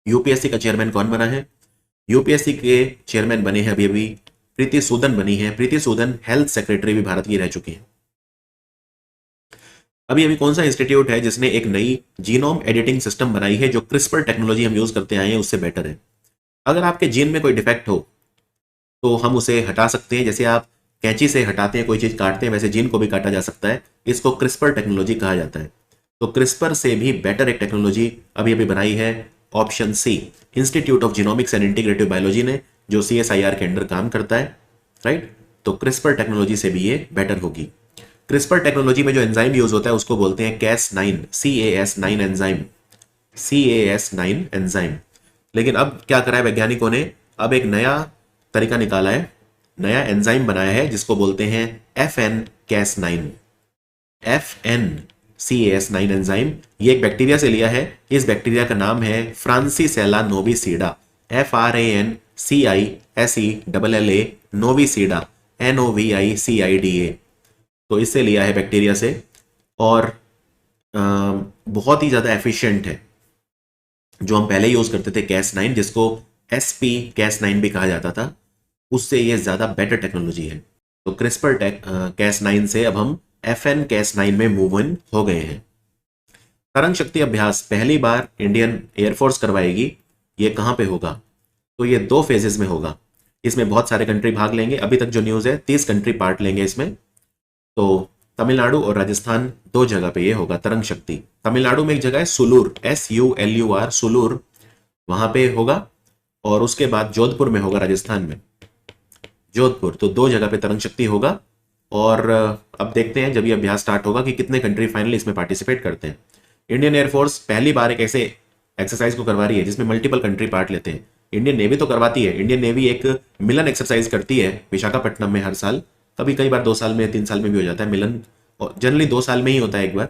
यूपीएससी का चेयरमैन कौन बना है? यूपीएससी के चेयरमैन बने हैं अभी प्रीति सूदन बनी है। प्रीति सूदन हेल्थ सेक्रेटरी भी भारत की रह चुकी है। अभी कौन सा इंस्टीट्यूट है जिसने एक नई जीनोम एडिटिंग सिस्टम बनाई है जो क्रिस्पर टेक्नोलॉजी हम यूज करते आए हैं उससे बेटर है? अगर आपके जीन में कोई डिफेक्ट हो तो हम उसे हटा सकते हैं। जैसे आप कैंची से हटाते हैं कोई चीज काटते हैं, वैसे जीन को भी काटा जा सकता है। इसको क्रिस्पर टेक्नोलॉजी कहा जाता है। तो क्रिस्पर से भी बेटर एक टेक्नोलॉजी अभी अभी बनाई है option C, institute of genomics and integrative biology ने, जो CSIR के अंडर काम करता है, राइट। तो क्रिस्पर टेक्नोलॉजी से भी ये बेटर होगी। क्रिस्पर टेक्नोलॉजी में जो एंजाइम यूज होता है उसको बोलते हैं Cas9, CAS9 enzyme, CAS9 enzyme. लेकिन अब क्या करा है वैज्ञानिकों ने, अब एक नया तरीका निकाला है, नया एंजाइम बनाया है जिसको बोलते हैं FN-Cas9, FN-CAS9 एंजाइम। ये एक बैक्टीरिया से लिया है। इस बैक्टीरिया का नाम है फ्रांसिसेला नोविसीडा, FRANCISELLA नोविसीडा, NOVICIDA। तो इससे लिया है बैक्टीरिया से, और बहुत ही ज़्यादा एफिशिएंट है। जो हम पहले यूज़ करते थे Cas9, जिसको SP-Cas9 भी कहा जाता था, उससे ये ज़्यादा बेटर टेक्नोलॉजी है। तो क्रिस्पर Cas9 से अब हम FN-Cas9 में मूव इन हो गए हैं। तरंग शक्ति अभ्यास पहली बार इंडियन एयरफोर्स करवाएगी। ये कहाँ पे होगा? तो ये 2 फेजेस में होगा। इसमें बहुत सारे कंट्री भाग लेंगे। अभी तक जो न्यूज़ है 30 कंट्री पार्ट लेंगे इसमें। तो तमिलनाडु और राजस्थान 2 जगह पे ये होगा तरंग शक्ति। तमिलनाडु में एक जगह है सुलूर, SULUR, सुलूर, वहां पे होगा। और उसके बाद जोधपुर में होगा, राजस्थान में जोधपुर। तो 2 जगह पे तरंग शक्ति होगा। और अब देखते हैं जब ये अभ्यास स्टार्ट होगा कि कितने कंट्री फाइनली इसमें पार्टिसिपेट करते हैं। इंडियन एयरफोर्स पहली बार एक ऐसे एक्सरसाइज को करवा रही है जिसमें मल्टीपल कंट्री पार्ट लेते हैं। इंडियन नेवी तो करवाती है, इंडियन नेवी एक मिलन एक्सरसाइज करती है विशाखापट्टनम में हर साल। कभी कई बार 2 साल में, 3 साल में भी हो जाता है मिलन, और जनरली 2 साल में ही होता है एक बार।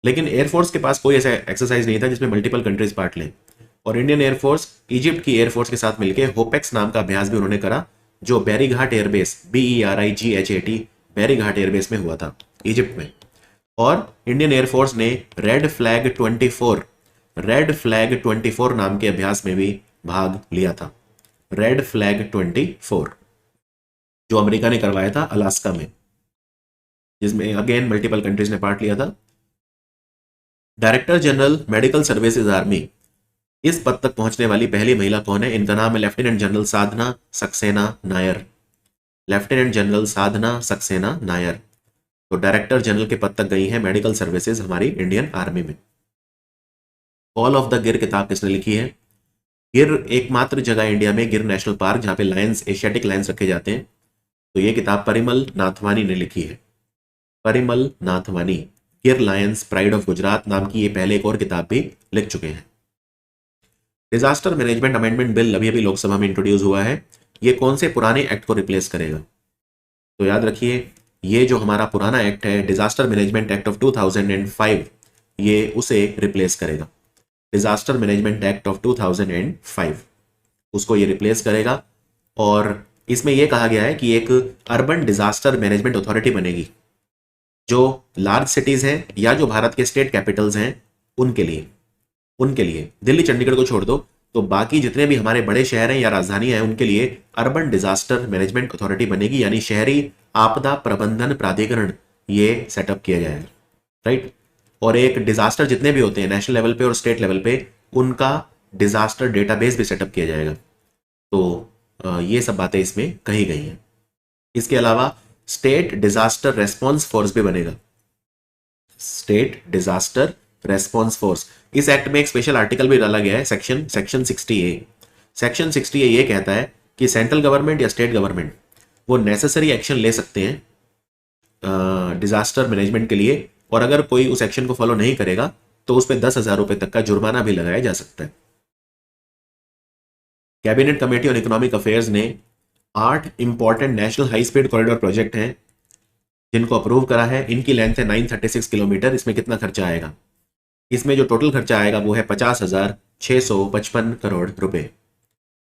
लेकिन एयरफोर्स के पास कोई ऐसा एक्सरसाइज नहीं था जिसमें मल्टीपल कंट्रीज पार्ट लें। और इंडियन एयरफोर्स इजिप्ट की एयरफोर्स के साथ मिलकर होपेक्स नाम का अभ्यास भी उन्होंने करा, जो बैरीघाट एयरबेस, BERIGHAT, बैरीघाट एयरबेस में हुआ था इजिप्ट में। और इंडियन एयरफोर्स ने रेड फ्लैग 24 नाम के अभ्यास में भी भाग लिया था। रेड फ्लैग 24 जो अमेरिका ने करवाया था अलास्का में, जिसमें अगेन मल्टीपल कंट्रीज ने पार्ट लिया था। Director general medical services army, इस पद तक पहुंचने वाली पहली महिला कौन है? इनका नाम है लेफ्टिनेंट जनरल साधना सक्सेना नायर। लेफ्टिनेंट जनरल साधना सक्सेना नायर तो डायरेक्टर जनरल के पद तक गई है मेडिकल सर्विसेज हमारी इंडियन आर्मी में। ऑल ऑफ द गिर किताब किसने लिखी है? गिर एकमात्र जगह इंडिया में, गिर नेशनल पार्क, जहां पे लायंस, एशियाटिक लायंस रखे जाते हैं। तो ये किताब परिमल नाथवानी ने लिखी है। परिमल नाथवानी गिर लायंस प्राइड ऑफ गुजरात नाम की ये पहले एक और किताब भी लिख चुके हैं। डिजास्टर मैनेजमेंट अमेंडमेंट बिल अभी अभी लोकसभा में इंट्रोड्यूस हुआ है। ये कौन से पुराने एक्ट को रिप्लेस करेगा? तो याद रखिए, ये जो हमारा पुराना एक्ट है डिजास्टर मैनेजमेंट एक्ट ऑफ 2005, ये उसे रिप्लेस करेगा। डिजास्टर मैनेजमेंट एक्ट ऑफ 2005 उसको ये रिप्लेस करेगा। और इसमें यह कहा गया है कि एक अर्बन डिजास्टर मैनेजमेंट अथॉरिटी बनेगी, जो लार्ज सिटीज हैं या जो भारत के स्टेट कैपिटल्स हैं उनके लिए दिल्ली चंडीगढ़ को छोड़ दो, तो बाकी जितने भी हमारे बड़े शहर हैं या राजधानियां हैं उनके लिए अर्बन डिजास्टर मैनेजमेंट अथॉरिटी बनेगी, यानी शहरी आपदा प्रबंधन प्राधिकरण ये सेटअप किया जाएगा, राइट। और एक डिजास्टर जितने भी होते हैं नेशनल लेवल पे और स्टेट लेवल पे, उनका डिजास्टर डेटाबेस भी सेटअप किया जाएगा। तो ये सब बातें इसमें कही गई हैं। इसके अलावा स्टेट डिजास्टर रेस्पॉन्स फोर्स भी बनेगा, स्टेट डिजास्टर रेस्पॉन्स फोर्स। इस एक्ट में एक स्पेशल आर्टिकल भी डाला गया है, सेक्शन 60A। सेक्शन 60A ये कहता है कि सेंट्रल गवर्नमेंट या स्टेट गवर्नमेंट वो नेसेसरी एक्शन ले सकते हैं डिजास्टर मैनेजमेंट के लिए, और अगर कोई उस एक्शन को फॉलो नहीं करेगा तो उस पर 10,000 रुपए तक का जुर्माना भी लगाया जा सकता है। Cabinet committee on economic affairs ने 8 important national high speed corridor project हैं जिनको अप्रूव करा है। इनकी लेंथ है 936 किलोमीटर। इसमें कितना खर्चा आएगा? इसमें जो टोटल खर्चा आएगा वो है 50,655 करोड़ रुपए।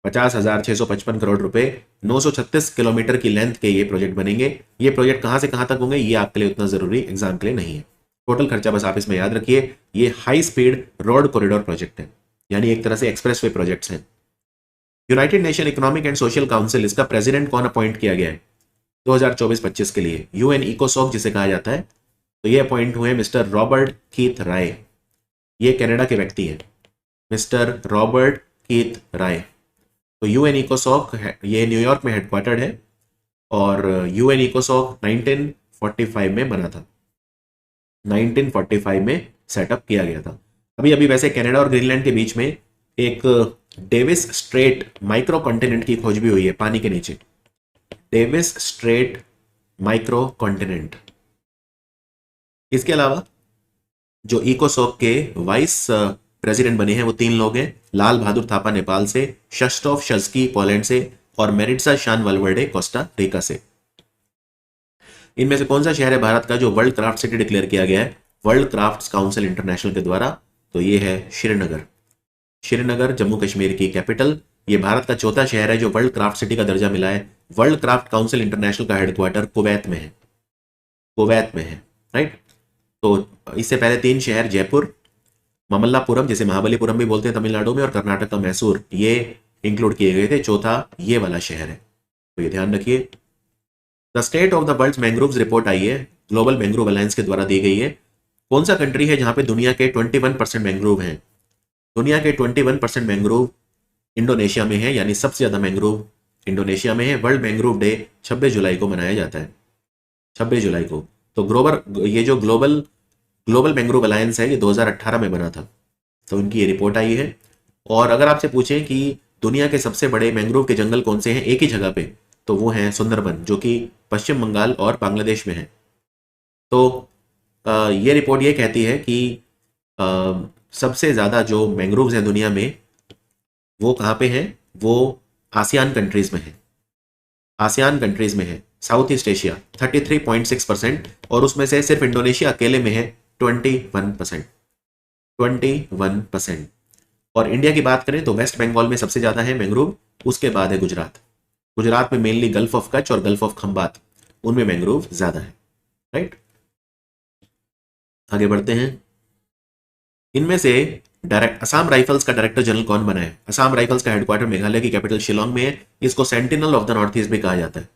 50,655 करोड़ रुपए, 936 किलोमीटर की लेंथ के ये प्रोजेक्ट बनेंगे। ये प्रोजेक्ट कहां से कहां तक होंगे ये आपके लिए उतना जरूरी एग्जाम के लिए नहीं है। टोटल खर्चा बस आप इसमें याद रखिए, ये high speed road corridor project है, यानी एक तरह से एक्सप्रेसवे प्रोजेक्ट्स हैं। United nation economic and social council, इसका प्रेसिडेंट कौन अपॉइंट किया गया है 2024-25 के लिए? UN इकोसॉक जिसे कहा जाता है। तो ये अपॉइंट हुए मिस्टर रॉबर्ट कीथ राय। ये कनाडा के व्यक्ति हैं, मिस्टर रॉबर्ट कीथ राय। तो यूएन इकोसॉक ये न्यूयॉर्क में हेडक्वार्टर्ड है और यूएन इकोसॉक 1945 में बना था, 1945 में सेटअप किया गया था। अभी अभी वैसे कनाडा और ग्रीनलैंड के बीच में एक डेविस स्ट्रेट माइक्रो कॉन्टिनेंट की खोज भी हुई है पानी के नीचे, डेविस स्ट्रेट माइक्रो कॉन्टिनेंट। इसके अलावा जो इकोसॉक के वाइस प्रेसिडेंट बने हैं वो 3 लोग हैं, लाल बहादुर थापा नेपाल से, शस्टोफ शस्की पोलैंड से और मेरिट्सा शान वलवर्डे कोस्टा रिका से। इनमें से कौन सा शहर है भारत का जो वर्ल्ड क्राफ्ट सिटी डिक्लेयर किया गया है वर्ल्ड क्राफ्ट काउंसिल इंटरनेशनल के द्वारा? तो ये है श्रीनगर। श्रीनगर जम्मू कश्मीर की कैपिटल, ये भारत का चौथा शहर है जो वर्ल्ड क्राफ्ट सिटी का दर्जा मिला है। वर्ल्ड क्राफ्ट काउंसिल इंटरनेशनल का हेडक्वार्टर कुवैत में है, कुवैत में है, राइट। तो इससे पहले 3 शहर जयपुर, ममल्लापुरम जिसे महाबलीपुरम भी बोलते हैं तमिलनाडु में, और कर्नाटक का मैसूर, ये इंक्लूड किए गए थे। चौथा ये वाला शहर है, तो ये ध्यान रखिए। The state of the world mangroves report आई है, ग्लोबल मैंग्रोव अलायंस के द्वारा दी गई है। कौन सा कंट्री है जहां पे दुनिया के 21% मैंग्रोव हैं? दुनिया के 21% मैंग्रोव इंडोनेशिया में है, यानी सबसे ज्यादा मैंग्रोव इंडोनेशिया में है। वर्ल्ड मैंग्रोव डे 26 जुलाई को मनाया जाता है, 26 जुलाई को। तो ये जो ग्लोबल मैंग्रोव अलायंस है ये 2018 में बना था, तो इनकी ये रिपोर्ट आई है। और अगर आपसे पूछें कि दुनिया के सबसे बड़े मैंग्रोव के जंगल कौन से हैं एक ही जगह पे, तो वो हैं सुंदरबन, जो कि पश्चिम बंगाल और बांग्लादेश में है। तो ये रिपोर्ट ये कहती है कि सबसे ज़्यादा जो मैंग्रोव्स हैं दुनिया में वो कहाँ पे हैं? वो आसियान कंट्रीज में है, आसियान कंट्रीज में है, साउथ ईस्ट एशिया 33.6%, और उसमें से सिर्फ इंडोनेशिया अकेले में है 21%, 21%। और इंडिया की बात करें तो वेस्ट बंगाल में सबसे ज़्यादा है मैंग्रोव, उसके बाद है गुजरात। गुजरात में मेनली गल्फ ऑफ कच्छ और गल्फ ऑफ खंबात, उनमें मैंग्रोव ज़्यादा है, राइट। आगे बढ़ते हैं। इनमें से असम राइफल्स का डायरेक्टर जनरल कौन बना है? असम राइफल्स का हेडक्वार्टर मेघालय की कैपिटल शिलोंग में है। इसको sentinel of the north east भी कहा जाता है।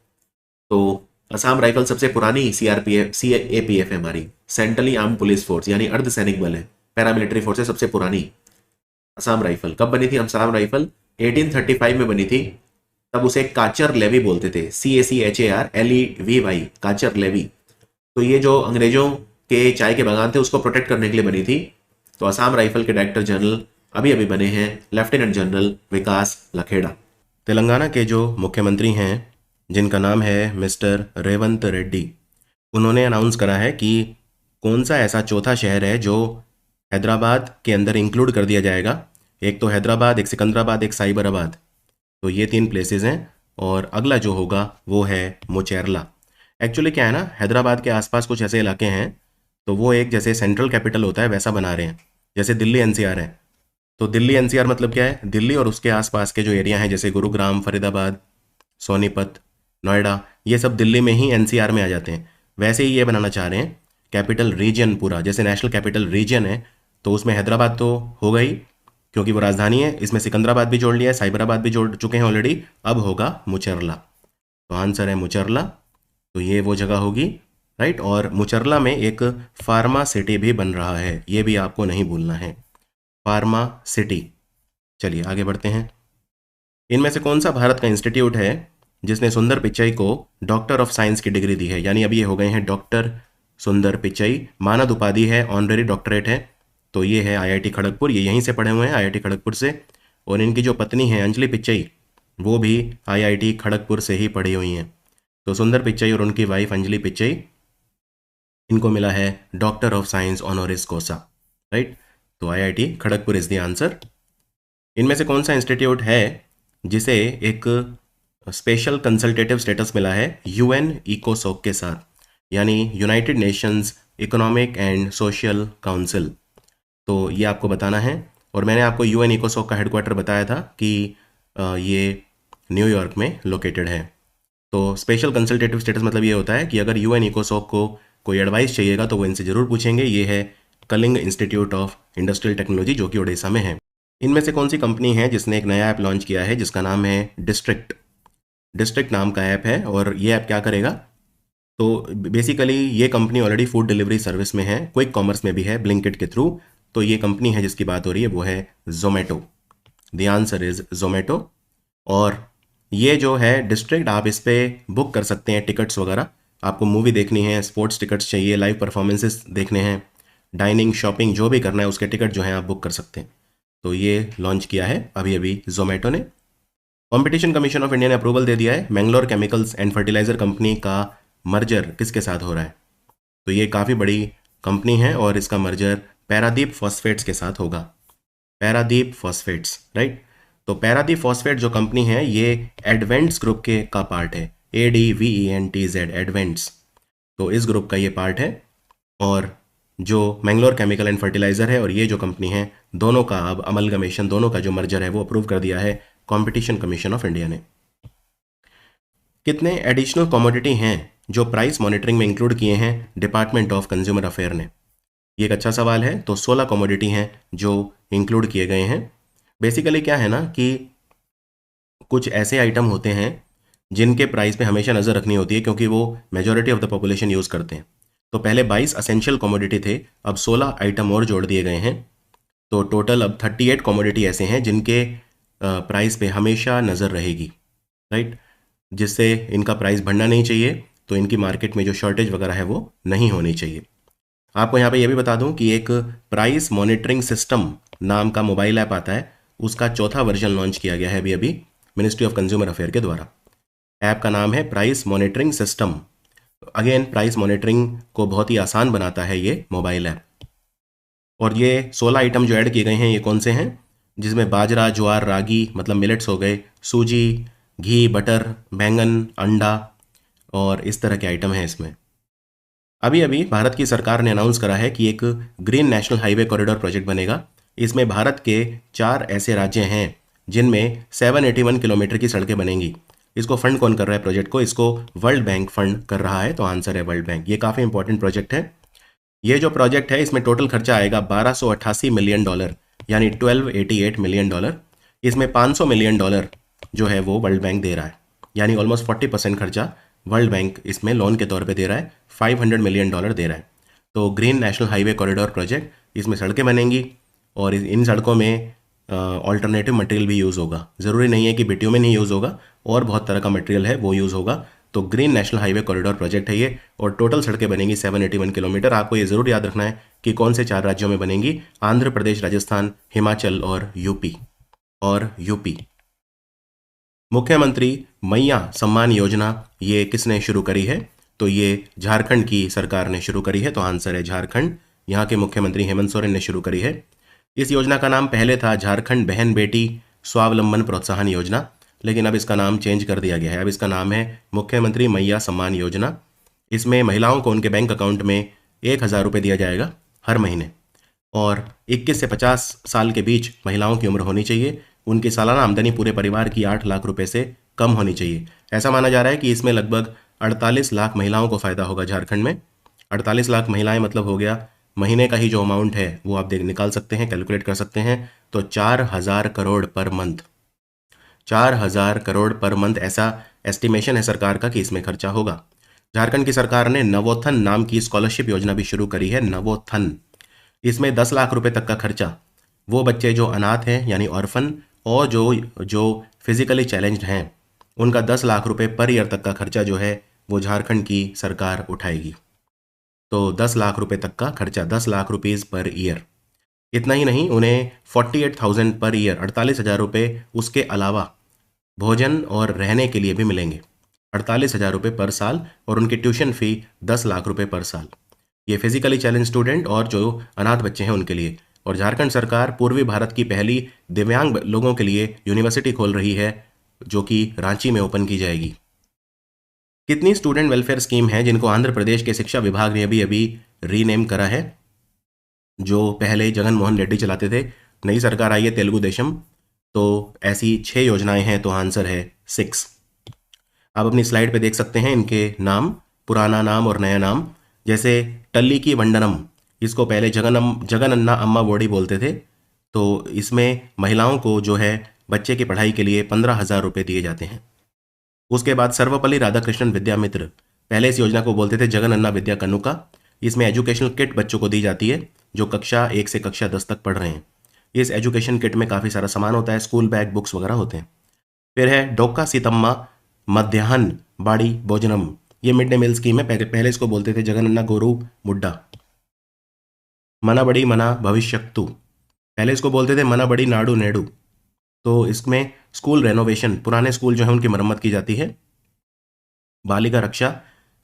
तो असम राइफल सबसे पुरानी CAPF है हमारी, सेंट्रली आर्म्ड पुलिस फोर्स, यानी अर्धसैनिक बल है, पैरामिलिट्री फोर्स है सबसे पुरानी। असम राइफल कब बनी थी? असम राइफल 1835 में बनी थी। तब उसे काचर लेवी बोलते थे, CACHARLEVY, काचर लेवी। तो ये जो अंग्रेजों के चाय के बागान थे उसको प्रोटेक्ट करने के लिए बनी थी। तो असम राइफल के डायरेक्टर जनरल अभी अभी बने हैं लेफ्टिनेंट जनरल विकास लखेड़ा। तेलंगाना के जो मुख्यमंत्री हैं जिनका नाम है मिस्टर रेवंत रेड्डी, उन्होंने अनाउंस करा है कि कौन सा ऐसा चौथा शहर है जो हैदराबाद के अंदर इंक्लूड कर दिया जाएगा। एक तो हैदराबाद, एक सिकंदराबाद, एक साइबराबाद, तो ये 3 प्लेसेस हैं। और अगला जो होगा वो है मुचेरला। एक्चुअली क्या है ना, हैदराबाद के आसपास कुछ ऐसे इलाके हैं तो वो एक जैसे सेंट्रल कैपिटल होता है वैसा बना रहे हैं, जैसे दिल्ली NCR है। तो दिल्ली NCR मतलब क्या है? दिल्ली और उसके आसपास के जो एरिया हैं जैसे गुरुग्राम, फरीदाबाद, सोनीपत, नोएडा, ये सब दिल्ली में ही NCR में आ जाते हैं। वैसे ही ये बनाना चाह रहे हैं कैपिटल रीजन पूरा, जैसे नेशनल कैपिटल रीजन है तो उसमें हैदराबाद तो हो गई क्योंकि वो राजधानी है, इसमें सिकंदराबाद भी जोड़ लिया है, साइबराबाद भी जोड़ चुके हैं ऑलरेडी, अब होगा मुचरला। तो आंसर है मुचरला, तो ये वो जगह होगी, राइट। और मुचरला में एक फार्मा सिटी भी बन रहा है, ये भी आपको नहीं भूलना है, फार्मा सिटी। चलिए आगे बढ़ते हैं। इनमें से कौन सा भारत का इंस्टीट्यूट है जिसने सुंदर पिचाई को डॉक्टर ऑफ साइंस की डिग्री दी है? यानी अभी ये हो गए हैं डॉक्टर सुंदर पिचाई, मानद उपाधि है, ऑनरेरी डॉक्टरेट है। तो ये है IIT खड़गपुर, ये यहीं से पढ़े हुए हैं IIT खड़गपुर से। और इनकी जो पत्नी है अंजलि पिचाई, वो भी IIT खड़गपुर से ही पढ़ी हुई हैं। तो सुंदर पिचाई और उनकी वाइफ अंजलि पिचाई, इनको मिला है डॉक्टर ऑफ साइंस ऑनोरिस कॉसा, राइट। तो IIT Kharagpur is the answer. इनमें से कौन सा इंस्टीट्यूट है जिसे एक स्पेशल कंसल्टेटिव स्टेटस मिला है UN इकोसॉक के साथ, यानी United Nations economic and social council? तो ये आपको बताना है। और मैंने आपको UN इकोसॉक का हेडक्वार्टर बताया था कि ये न्यूयॉर्क में लोकेटेड है। तो स्पेशल कंसल्टेटिव स्टेटस मतलब ये होता है कि अगर UN इकोसॉक को कोई एडवाइस चाहिएगा तो वो इनसे ज़रूर पूछेंगे। ये है Kalinga institute of industrial technology जो कि ओडिशा में है। इनमें से कौन सी कंपनी है जिसने एक नया ऐप लॉन्च किया है जिसका नाम है डिस्ट्रिक्ट? डिस्ट्रिक्ट नाम का ऐप है और ये ऐप क्या करेगा? तो बेसिकली ये company already food delivery service में है, क्विक कॉमर्स में भी है ब्लिंकिट के थ्रू। तो ये कंपनी है जिसकी बात हो रही है वो है Zomato. The answer is Zomato. और ये जो है डिस्ट्रिक्ट, आप इस पर बुक कर सकते हैं टिकट्स वगैरह। आपको मूवी देखनी है, स्पोर्ट्स टिकट्स चाहिए, लाइव परफॉर्मेंसेस देखने हैं, डाइनिंग शॉपिंग जो भी करना है उसके टिकट जो हैं आप बुक कर सकते हैं। तो ये लॉन्च किया है अभी अभी जोमेटो ने। कंपटीशन कमीशन ऑफ इंडिया ने अप्रूवल दे दिया है Mangalore chemicals and fertiliser company का मर्जर किसके साथ हो रहा है। तो ये काफ़ी बड़ी कंपनी है और इसका मर्जर पैरादीप फॉस्फेट्स के साथ होगा। Paradip phosphates, right. तो पैरादीप फॉस्फेट जो कंपनी है ये एडवेंट्स ग्रुप के का पार्ट है, ADVENTZ, एडवेंट्स। तो इस ग्रुप का ये पार्ट है। और जो मैंगलोर केमिकल एंड फर्टिलाइजर है और ये जो कंपनी है, दोनों का अब अमलगमेशन, दोनों का जो मर्जर है वो अप्रूव कर दिया है कंपटीशन कमीशन ऑफ इंडिया ने। कितने एडिशनल कमोडिटी हैं जो प्राइस मॉनिटरिंग में इंक्लूड किए हैं डिपार्टमेंट ऑफ कंज्यूमर अफेयर ने? ये एक अच्छा सवाल है। तो 16 कमोडिटी हैं जो इंक्लूड किए गए हैं। बेसिकली क्या है ना कि कुछ ऐसे आइटम होते हैं जिनके प्राइस पे हमेशा नज़र रखनी होती है क्योंकि वो majority of the population use करते हैं। तो पहले 22 असेंशियल कमोडिटी थे, अब 16 आइटम और जोड़ दिए गए हैं। तो टोटल अब 38 कमोडिटी ऐसे हैं जिनके प्राइस पे हमेशा नज़र रहेगी, राइट, जिससे इनका प्राइस बढ़ना नहीं चाहिए। तो इनकी मार्केट में जो शॉर्टेज वगैरह है वो नहीं होनी चाहिए। आपको यहाँ पे ये भी बता दूं कि एक प्राइस मॉनिटरिंग सिस्टम नाम का मोबाइल ऐप आता है, उसका चौथा वर्जन लॉन्च किया गया है अभी अभी मिनिस्ट्री ऑफ कंज्यूमर अफेयर के द्वारा। ऐप का नाम है price monitoring system. Again price monitoring को बहुत ही आसान बनाता है ये मोबाइल ऐप। और ये 16 आइटम जो ऐड किए गए हैं ये कौन से हैं, जिसमें बाजरा, ज्वार, रागी मतलब मिलेट्स हो गए, सूजी, घी, बटर, बैंगन, अंडा और इस तरह के आइटम हैं इसमें। अभी अभी भारत की सरकार ने अनाउंस करा है कि एक green national highway corridor project बनेगा। इसमें भारत के 4 ऐसे राज्य हैं जिनमें 781 किलोमीटर की सड़कें बनेंगी। इसको फंड कौन कर रहा है प्रोजेक्ट को? इसको वर्ल्ड बैंक फंड कर रहा है। तो आंसर है वर्ल्ड बैंक। ये काफ़ी इंपॉर्टेंट प्रोजेक्ट है। ये जो प्रोजेक्ट है इसमें टोटल खर्चा आएगा $1288 मिलियन, यानी $1288 मिलियन। इसमें $500 मिलियन जो है वो वर्ल्ड बैंक दे रहा है, यानी ऑलमोस्ट 40% खर्चा वर्ल्ड बैंक इसमें लोन के तौर पे दे रहा है। $500 मिलियन दे रहा है। तो green national highway corridor project, इसमें सड़कें बनेंगी और इन सड़कों में ऑल्टरनेटिव मटेरियल भी यूज़ होगा। ज़रूरी नहीं है कि बिट्यूमेन ही यूज़ होगा, और बहुत तरह का मटेरियल है वो यूज़ होगा। तो green national highway corridor project है ये, और टोटल सड़कें बनेंगी 781 किलोमीटर। आपको ये ज़रूर याद रखना है कि कौन से 4 राज्यों में बनेंगी: आंध्र प्रदेश, राजस्थान, हिमाचल और यूपी। मुख्यमंत्री मैया सम्मान योजना ये किसने शुरू करी है? तो ये झारखंड की सरकार ने शुरू करी है। तो आंसर है झारखंड। यहाँ के मुख्यमंत्री हेमंत सोरेन ने शुरू करी है। इस योजना का नाम पहले था झारखंड बहन बेटी स्वावलंबन प्रोत्साहन योजना, लेकिन अब इसका नाम चेंज कर दिया गया है। अब इसका नाम है मुख्यमंत्री मैया सम्मान योजना। इसमें महिलाओं को उनके बैंक अकाउंट में 1,000 रुपये दिया जाएगा हर महीने, और 21 से 50 साल के बीच महिलाओं की उम्र होनी चाहिए। उनकी सालाना आमदनी पूरे परिवार की 8 लाख रुपए से कम होनी चाहिए। ऐसा माना जा रहा है कि इसमें लगभग 48 लाख महिलाओं को फ़ायदा होगा झारखंड में। 48 लाख महिलाएं मतलब हो गया महीने का ही जो अमाउंट है वो आप निकाल सकते हैं, कैलकुलेट कर सकते हैं। तो 4,000 crore per month, 4,000 crore per month ऐसा एस्टिमेशन है सरकार का कि इसमें खर्चा होगा। झारखंड की सरकार ने नवोत्थन नाम की स्कॉलरशिप योजना भी शुरू करी है, नवोत्थन। इसमें 10 लाख रुपए तक का खर्चा वो बच्चे जो अनाथ हैं यानी ऑर्फन, और जो फिजिकली चैलेंज्ड हैं उनका 10 लाख रुपए पर ईयर तक का खर्चा जो है वो झारखंड की सरकार उठाएगी। तो 10 लाख रुपए तक का खर्चा, 10 लाख रुपीज़ पर ईयर। इतना ही नहीं, उन्हें 48,000 पर ईयर, 48,000 रुपये उसके अलावा भोजन और रहने के लिए भी मिलेंगे। 48,000 रुपये पर साल, और उनकी ट्यूशन फ़ी 10 लाख रुपये पर साल। ये फिजिकली चैलेंज स्टूडेंट और जो अनाथ बच्चे हैं उनके लिए। और झारखंड सरकार पूर्वी भारत की पहली दिव्यांग लोगों के लिए यूनिवर्सिटी खोल रही है जो कि रांची में ओपन की जाएगी। कितनी स्टूडेंट वेलफेयर स्कीम है जिनको आंध्र प्रदेश के शिक्षा विभाग ने अभी अभी रीनेम करा है? जो पहले जगन मोहन रेड्डी चलाते थे, नई सरकार आई है तेलुगु देशम, तो ऐसी 6 योजनाएं हैं। तो आंसर है 6। आप अपनी स्लाइड पे देख सकते हैं इनके नाम, पुराना नाम और नया नाम। जैसे टल्ली की वंडनम, इसको पहले जगनन्ना अम्मा बोडी बोलते थे। तो इसमें महिलाओं को जो है बच्चे की पढ़ाई के लिए 15,000 रुपये दिए जाते हैं। उसके बाद सर्वपल्ली राधाकृष्णन विद्या मित्र, पहले इस योजना को बोलते थे जगनन्ना विद्या कनुका। इसमें एजुकेशनल किट बच्चों को दी जाती है जो कक्षा 1 से कक्षा 10 तक पढ़ रहे हैं। इस एजुकेशन किट में काफ़ी सारा सामान होता है, स्कूल बैग, बुक्स वगैरह होते हैं। फिर है डोका सीतम्मा मध्याह्न बाड़ी भोजनम, ये मिड डे मील स्कीम है। पहले इसको बोलते थे जगनन्ना गोरू मुड्डा। मना बड़ी मना भविष्यक्तु, पहले इसको बोलते थे मना बड़ी नाडू नेडू। तो इसमें स्कूल रेनोवेशन, पुराने स्कूल जो है उनकी मरम्मत की जाती है। बालिका रक्षा,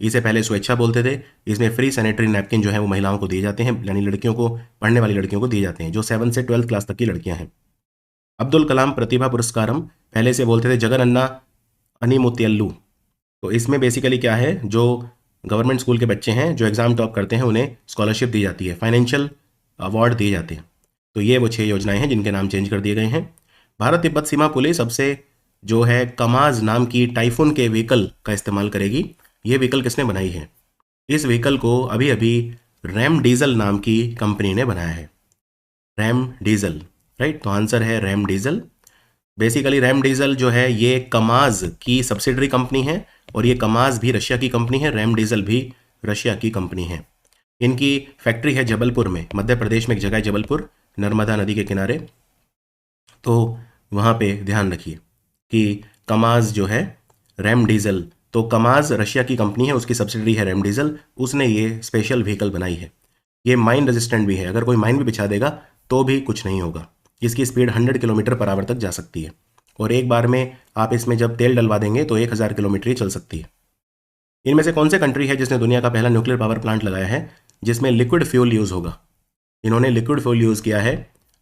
इसे पहले स्वेच्छा बोलते थे। इसमें फ्री सैनिटरी नैपकिन जो है वो महिलाओं को दिए जाते हैं, यानी लड़कियों को, पढ़ने वाली लड़कियों को दिए जाते हैं जो 7 से 12 क्लास तक की लड़कियां हैं। अब्दुल कलाम प्रतिभा पुरस्कारम, पहले से बोलते थे जगनन्ना अनिमुत्यल्लू। तो इसमें बेसिकली क्या है, जो गवर्नमेंट स्कूल के बच्चे हैं जो एग्जाम टॉप करते हैं उन्हें स्कॉलरशिप दी जाती है, फाइनेंशियल अवार्ड दिए जाते हैं। तो ये वो 6 योजनाएं हैं जिनके नाम चेंज कर दिए गए हैं। भारत तिब्बत सीमा पुलिस अब से जो है कमाज नाम की टाइफून के व्हीकल का इस्तेमाल करेगी। ये व्हीकल किसने बनाई है? इस व्हीकल को अभी अभी रैम डीजल नाम की कंपनी ने बनाया है। RAM diesel, right. तो आंसर है RAM diesel. Basically RAM diesel जो है ये कमाज की सब्सिडरी कंपनी है, और ये कमाज भी रशिया की कंपनी है, रैम डीजल भी रशिया की कंपनी है। इनकी फैक्ट्री है जबलपुर में, मध्य प्रदेश में एक जगह है जबलपुर, नर्मदा नदी के किनारे। तो वहाँ पे ध्यान रखिए कि कमाज जो है रैम डीजल, तो कमाज रशिया की कंपनी है, उसकी सब्सिडरी है रैम डीजल, उसने ये स्पेशल व्हीकल बनाई है। ये माइन रेजिस्टेंट भी है, अगर कोई माइन भी बिछा देगा तो भी कुछ नहीं होगा। इसकी स्पीड 100 किलोमीटर पर आवर तक जा सकती है, और एक बार में आप इसमें जब तेल डलवा देंगे तो 1000 किलोमीटर ही चल सकती है। इनमें से कौन से कंट्री है जिसने दुनिया का पहला न्यूक्लियर पावर प्लांट लगाया है जिसमें लिक्विड फ्यूल यूज़ होगा? इन्होंने लिक्विड फ्यूल यूज़ किया है,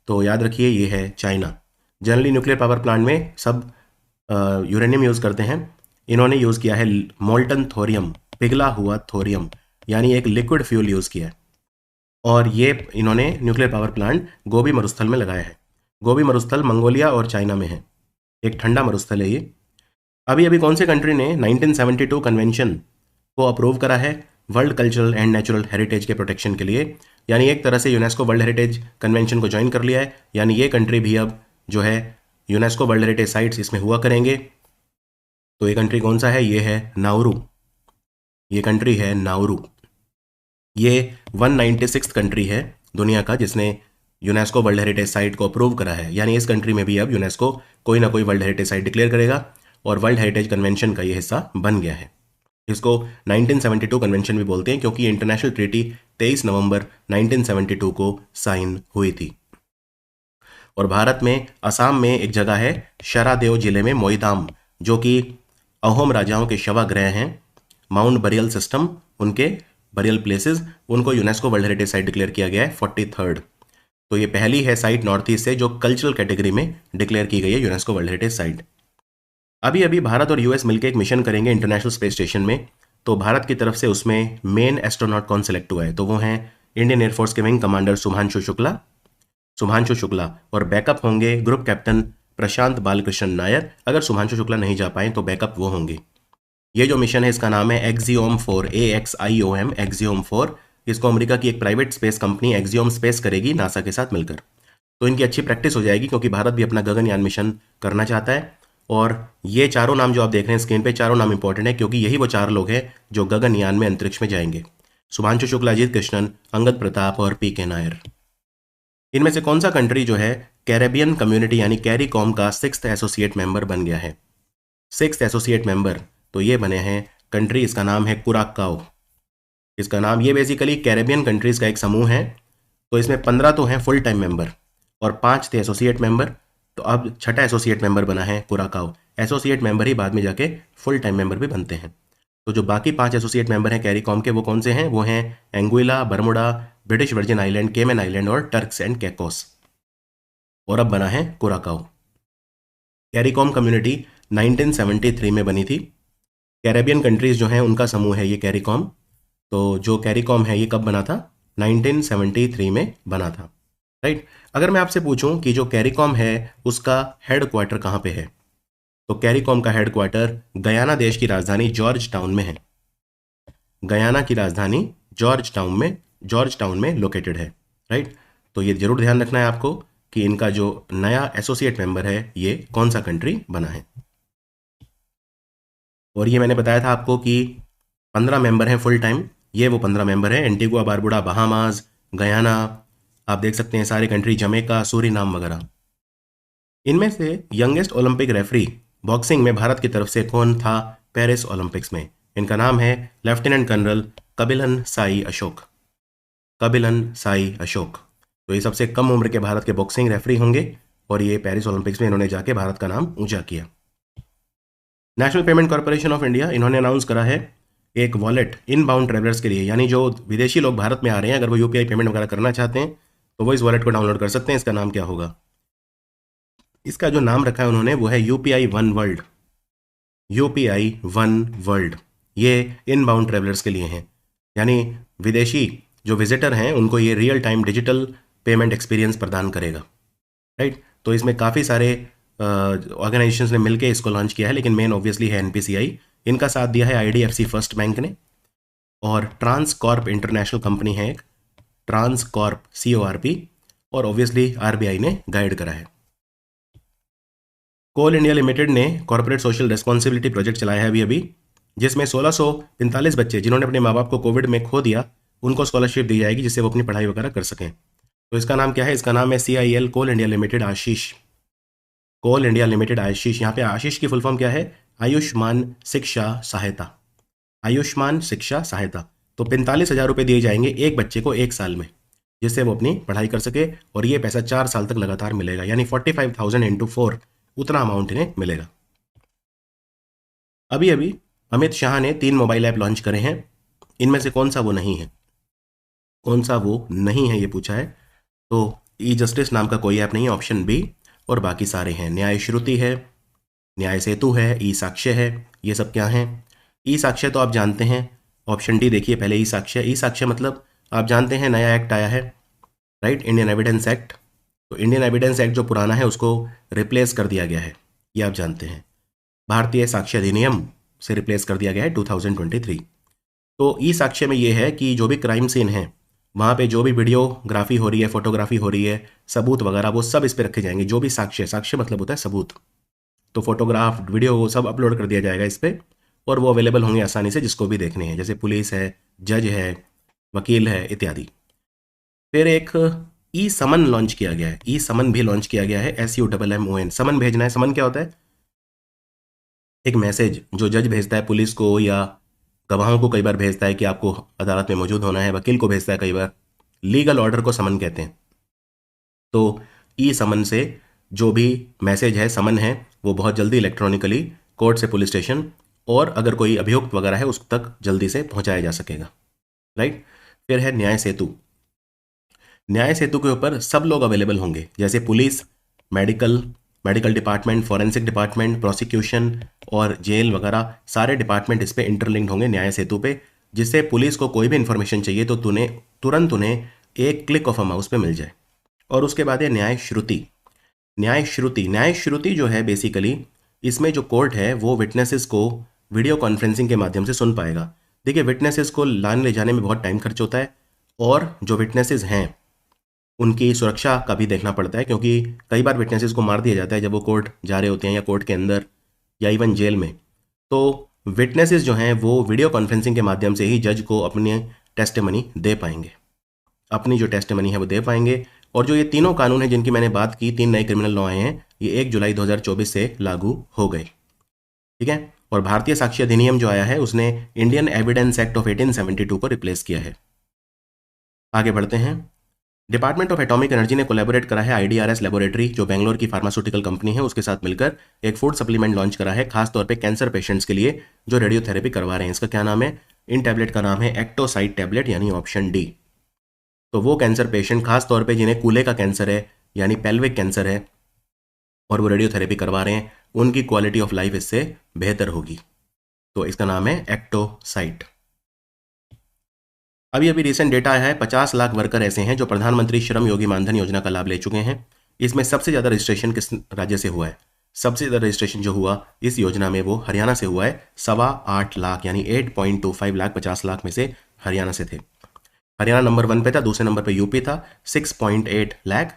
तो याद रखिए ये है China. Generally nuclear power plant में सब यूरेनियम यूज़ करते हैं, इन्होंने यूज़ किया है मोल्टन थोरियम, पिघला हुआ थोरियम, यानी एक लिक्विड फ्यूल यूज़ किया है। और ये इन्होंने न्यूक्लियर पावर प्लांट गोबी मरुस्थल में लगाया है। गोबी मरुस्थल मंगोलिया और चाइना में है, एक ठंडा मरुस्थल है ये। अभी अभी कौन से कंट्री ने 1972 कन्वेंशन को अप्रूव करा है world cultural and natural heritage के प्रोटेक्शन के लिए? यानी एक तरह से यूनेस्को वर्ल्ड हेरिटेज कन्वेंशन को ज्वाइन कर लिया है, यानी ये कंट्री भी अब जो है यूनेस्को वर्ल्ड हेरिटेज साइट्स इसमें हुआ करेंगे। तो ये कंट्री कौन सा है? ये है नाउरू, ये कंट्री है नाउरू। ये 196th कंट्री है दुनिया का जिसने यूनेस्को वर्ल्ड हेरिटेज साइट को अप्रूव करा है, यानी इस कंट्री में भी अब यूनेस्को कोई ना कोई वर्ल्ड हेरिटेज साइट डिक्लेयर करेगा, और वर्ल्ड हेरिटेज कन्वेंशन का ये हिस्सा बन गया है। इसको 1972 कन्वेंशन भी बोलते हैं क्योंकि ये इंटरनेशनल ट्रीटी 23 नवंबर 1972 को साइन हुई थी। और भारत में असम में एक जगह है शरादेव जिले में मोईदाम, जो कि अहोम राजाओं के शवागृह हैं, माउंट बरियल सिस्टम, उनके बरियल प्लेसेस, उनको UNESCO world heritage site declare किया गया है 43rd। तो ये पहली है साइट नॉर्थ ईस्ट से जो कल्चरल कैटेगरी में डिक्लेयर की गई है यूनेस्को वर्ल्ड हेरिटेज साइट। अभी अभी भारत और यूएस मिलकर एक मिशन करेंगे इंटरनेशनल स्पेस स्टेशन में। तो भारत की तरफ से उसमें मेन एस्ट्रोनॉट कौन सेलेक्ट हुआ है? तो वो हैं इंडियन एयरफोर्स के विंग कमांडर शुभांशु शुक्ला, और बैकअप होंगे ग्रुप कैप्टन प्रशांत बालकृष्ण नायर। अगर शुभांशु शुक्ला नहीं जा पाए तो बैकअप वो होंगे। ये जो मिशन है इसका नाम है एक्सियोम 4, AXIOM, एक्सियोम 4। इसको अमेरिका की एक private space company axiom space करेगी नासा के साथ मिलकर। तो इनकी अच्छी प्रैक्टिस हो जाएगी क्योंकि भारत भी अपना गगनयान मिशन करना चाहता है। और ये चारों नाम जो आप देख रहे हैं स्क्रीन पे, चारों नाम इंपॉर्टेंट है क्योंकि यही वो 4 लोग हैं जो गगनयान में अंतरिक्ष में जाएंगे। शुभांशु शुक्ला, अजीत कृष्णन, अंगद प्रताप और PK नायर। इनमें से कौन सा कंट्री जो है कैरेबियन कम्युनिटी यानी कैरीकॉम का 6th एसोसिएट मेंबर बन गया है? 6th एसोसिएट मेंबर, तो ये बने हैं कंट्री, इसका नाम है कुराकाओ। इसका नाम, ये बेसिकली कैरेबियन कंट्रीज का एक समूह है। तो इसमें 15 तो हैं फुल टाइम मेंबर और 5 थे एसोसिएट मेंबर। तो अब 6ठा एसोसिएट मेंबर बना है कुराकाओ। एसोसिएट मेंबर ही बाद में जाके फुल टाइम मेंबर भी बनते हैं। तो जो बाकी 5 एसोसिएट मेंबर हैं कैरीकॉम के, वो कौन से हैं? वो हैं Anguilla, Bermuda, British virgin island, केमन आइलैंड और टर्क्स एंड कैकोस। और अब बना है कुराकाओ। कैरीकॉम कम्युनिटी 1973 में बनी थी। कैरेबियन कंट्रीज जो हैं उनका समूह है ये कैरीकॉम। तो जो कैरीकॉम है ये कब बना था? 1973 में बना था, राइट। अगर मैं आपसे पूछूं कि जो कैरीकॉम है उसका हेड क्वार्टर कहाँ पे है, तो कैरीकॉम का हेड क्वार्टर गयाना देश की राजधानी जॉर्ज टाउन में है। गयाना की राजधानी जॉर्ज टाउन में लोकेटेड है, राइट। तो ये जरूर ध्यान रखना है आपको कि इनका जो नया एसोसिएट मेंबर है ये कौन सा कंट्री बना है। और ये मैंने बताया था आपको कि 15 मेंबर हैं फुल टाइम, ये वो 15 मेंबर हैं। एंटीगुआ, बारबुडा, बहामास, गयाना, आप देख सकते हैं सारी कंट्री, जमैका, सूरीनाम वगैरह। इनमें से यंगेस्ट ओलंपिक रेफरी बॉक्सिंग में भारत की तरफ से कौन था पेरिस ओलंपिक्स में? इनका नाम है लेफ्टिनेंट कर्नल कबिलन साई अशोक। कबिलन साई अशोक। तो ये सबसे कम उम्र के भारत के बॉक्सिंग रेफरी होंगे और ये पेरिस ओलंपिक्स में इन्होंने जाके भारत का नाम ऊंचा किया। National payment corporation of India, इन्होंने अनाउंस करा है एक वॉलेट इन बाउंड ट्रेवलर्स के लिए, यानी जो विदेशी लोग भारत में आ रहे हैं अगर वो यूपीआई पेमेंट वगैरह करना चाहते हैं तो वो इस वॉलेट को डाउनलोड कर सकते हैं। इसका नाम क्या होगा? इसका जो नाम रखा है उन्होंने वो है UPI one world. UPI one world ये इन बाउंड ट्रेवलर्स के लिए हैं, यानी विदेशी जो विजिटर हैं उनको ये real time digital payment experience प्रदान करेगा, राइट। तो इसमें काफ़ी सारे ऑर्गेनाइजेशंस ने मिलकर इसको लॉन्च किया है, लेकिन मेन ऑब्वियसली है एनपीसीआई। इनका साथ दिया है आईडीएफसी फर्स्ट बैंक ने, और ट्रांसकॉर्प इंटरनेशनल कंपनी है एक, ट्रांसकॉर्प CORP, और ऑब्वियसली आरबीआई ने गाइड करा है। कोल इंडिया लिमिटेड ने कॉर्पोरेट सोशल रिस्पॉन्सिबिलिटी प्रोजेक्ट चलाया है अभी जिसमें 1645 बच्चे जिन्होंने अपने माँ बाप को कोविड में खो दिया उनको स्कॉलरशिप दी जाएगी जिससे वो अपनी पढ़ाई वगैरह कर सकें। तो इसका नाम क्या है? इसका नाम है CIL कोल इंडिया लिमिटेड आशीष। कोल इंडिया लिमिटेड आशीष। यहाँ पे आशीष की फुल फॉर्म क्या है? आयुष्मान शिक्षा सहायता। आयुष्मान शिक्षा सहायता। तो 45,000 रुपये दिए जाएंगे एक बच्चे को एक साल में, जिससे वो अपनी पढ़ाई कर सके, और ये पैसा 4 साल तक लगातार मिलेगा, यानी 45,000 × 4 उतना अमाउंट इन्हें मिलेगा। अभी अभी अमित शाह ने 3 मोबाइल ऐप लॉन्च करे हैं, इनमें से कौन सा वो नहीं है? कौन सा वो नहीं है ये पूछा है। तो ई जस्टिस नाम का कोई ऐप नहीं है, ऑप्शन बी, और बाकी सारे हैं। न्याय श्रुति है, न्याय सेतु है, ई साक्ष्य है, ये सब क्या हैं? ई साक्ष्य तो आप जानते हैं, ऑप्शन डी देखिए पहले। ई साक्ष्य, ई साक्ष्य मतलब आप जानते हैं नया एक्ट आया है, राइट, इंडियन एविडेंस एक्ट। तो इंडियन एविडेंस एक्ट जो पुराना है उसको रिप्लेस कर दिया गया है, ये आप जानते हैं। भारतीय साक्ष्य अधिनियम से रिप्लेस कर दिया गया है 2023। तो ई साक्ष्य में ये है कि जो भी क्राइम सीन है वहाँ पे जो भी वीडियोग्राफी हो रही है, फोटोग्राफी हो रही है, सबूत वगैरह वो सब इस पे रखे जाएंगे। जो भी साक्ष्य, साक्ष्य मतलब होता है सबूत, तो फोटोग्राफ, वीडियो वो सब अपलोड कर दिया जाएगा इस पर, और वो अवेलेबल होंगे आसानी से जिसको भी देखने हैं, जैसे पुलिस है, जज है, वकील है, इत्यादि। फिर एक ई समन लॉन्च किया गया है, ई समन भी लॉन्च किया गया है, SUMMON। समन भेजना है। समन क्या होता है? एक मैसेज जो जज भेजता है पुलिस को या गवाहों को, कई बार भेजता है कि आपको अदालत में मौजूद होना है, वकील को भेजता है कई बार। लीगल ऑर्डर को समन कहते हैं। तो ई समन से जो भी मैसेज है, समन है, वो बहुत जल्दी इलेक्ट्रॉनिकली कोर्ट से पुलिस स्टेशन, और अगर कोई अभियुक्त वगैरह है उस तक जल्दी से पहुंचाया जा सकेगा, राइट। फिर है न्याय सेतु। न्याय सेतु के ऊपर सब लोग अवेलेबल होंगे, जैसे police, medical department, forensic department, prosecution और जेल वगैरह सारे डिपार्टमेंट इस पे इंटरलिंक्ड होंगे न्याय सेतु पे, जिससे पुलिस को कोई भी इंफॉर्मेशन चाहिए तो तुरंत उन्हें एक क्लिक ऑफ अ माउस पे मिल जाए। और उसके बाद है न्याय श्रुति। न्याय श्रुति, न्याय श्रुति जो है बेसिकली इसमें जो कोर्ट है वो विटनेसेस को वीडियो कॉन्फ्रेंसिंग के माध्यम से सुन पाएगा। देखिए, विटनेसेस को लाने ले जाने में बहुत टाइम खर्च होता है, और जो विटनेसेस हैं उनकी सुरक्षा का भी देखना पड़ता है, क्योंकि कई बार विटनेसेस को मार दिया जाता है जब वो कोर्ट जा रहे होते हैं या कोर्ट के अंदर या इवन जेल में। तो विटनेसेस जो हैं वो वीडियो कॉन्फ्रेंसिंग के माध्यम से ही जज को अपनी टेस्टिमनी दे पाएंगे, अपनी जो टेस्टिमनी है वो दे पाएंगे। और जो ये तीनों कानून हैं जिनकी मैंने बात की, 3 नए क्रिमिनल लॉ आए हैं, ये 1 जुलाई 2024 से लागू हो गए, ठीक है। और भारतीय साक्ष्य अधिनियम जो आया है उसने इंडियन एविडेंस एक्ट ऑफ 1872 को रिप्लेस किया है। आगे बढ़ते हैं। डिपार्टमेंट ऑफ एटॉमिक एनर्जी ने कोलैबोरेट करा है IDRS लेबोरेटरी, जो बेंगलोर की फार्मास्यूटिकल कंपनी है, उसके साथ मिलकर एक फूड सप्लीमेंट लॉन्च करा है, खासतौर पे कैंसर पेशेंट्स के लिए जो रेडियोथेरेपी करवा रहे हैं। इसका क्या नाम है? इन टैबलेट का नाम है एक्टोसाइड टैबलेट, यानी ऑप्शन डी। तो वो कैंसर पेशेंट खासतौर पे जिन्हें कूल्हे का कैंसर है यानी पेल्विक कैंसर है और वो रेडियोथेरेपी करवा रहे हैं, उनकी क्वालिटी ऑफ लाइफ इससे बेहतर होगी। तो इसका नाम है एक्टोसाइट। अभी अभी रिसेंट डेटा आया है, 50 लाख वर्कर ऐसे हैं जो प्रधानमंत्री श्रम योगी मानधन योजना का लाभ ले चुके हैं। इसमें सबसे ज़्यादा रजिस्ट्रेशन किस राज्य से हुआ है? सबसे ज़्यादा रजिस्ट्रेशन जो हुआ इस योजना में वो हरियाणा से हुआ है। 8.25 लाख यानी 8.25 लाख, 50 लाख में से हरियाणा से थे। हरियाणा नंबर 1 पे था, दूसरे नंबर पे यूपी था 6.8 लाख।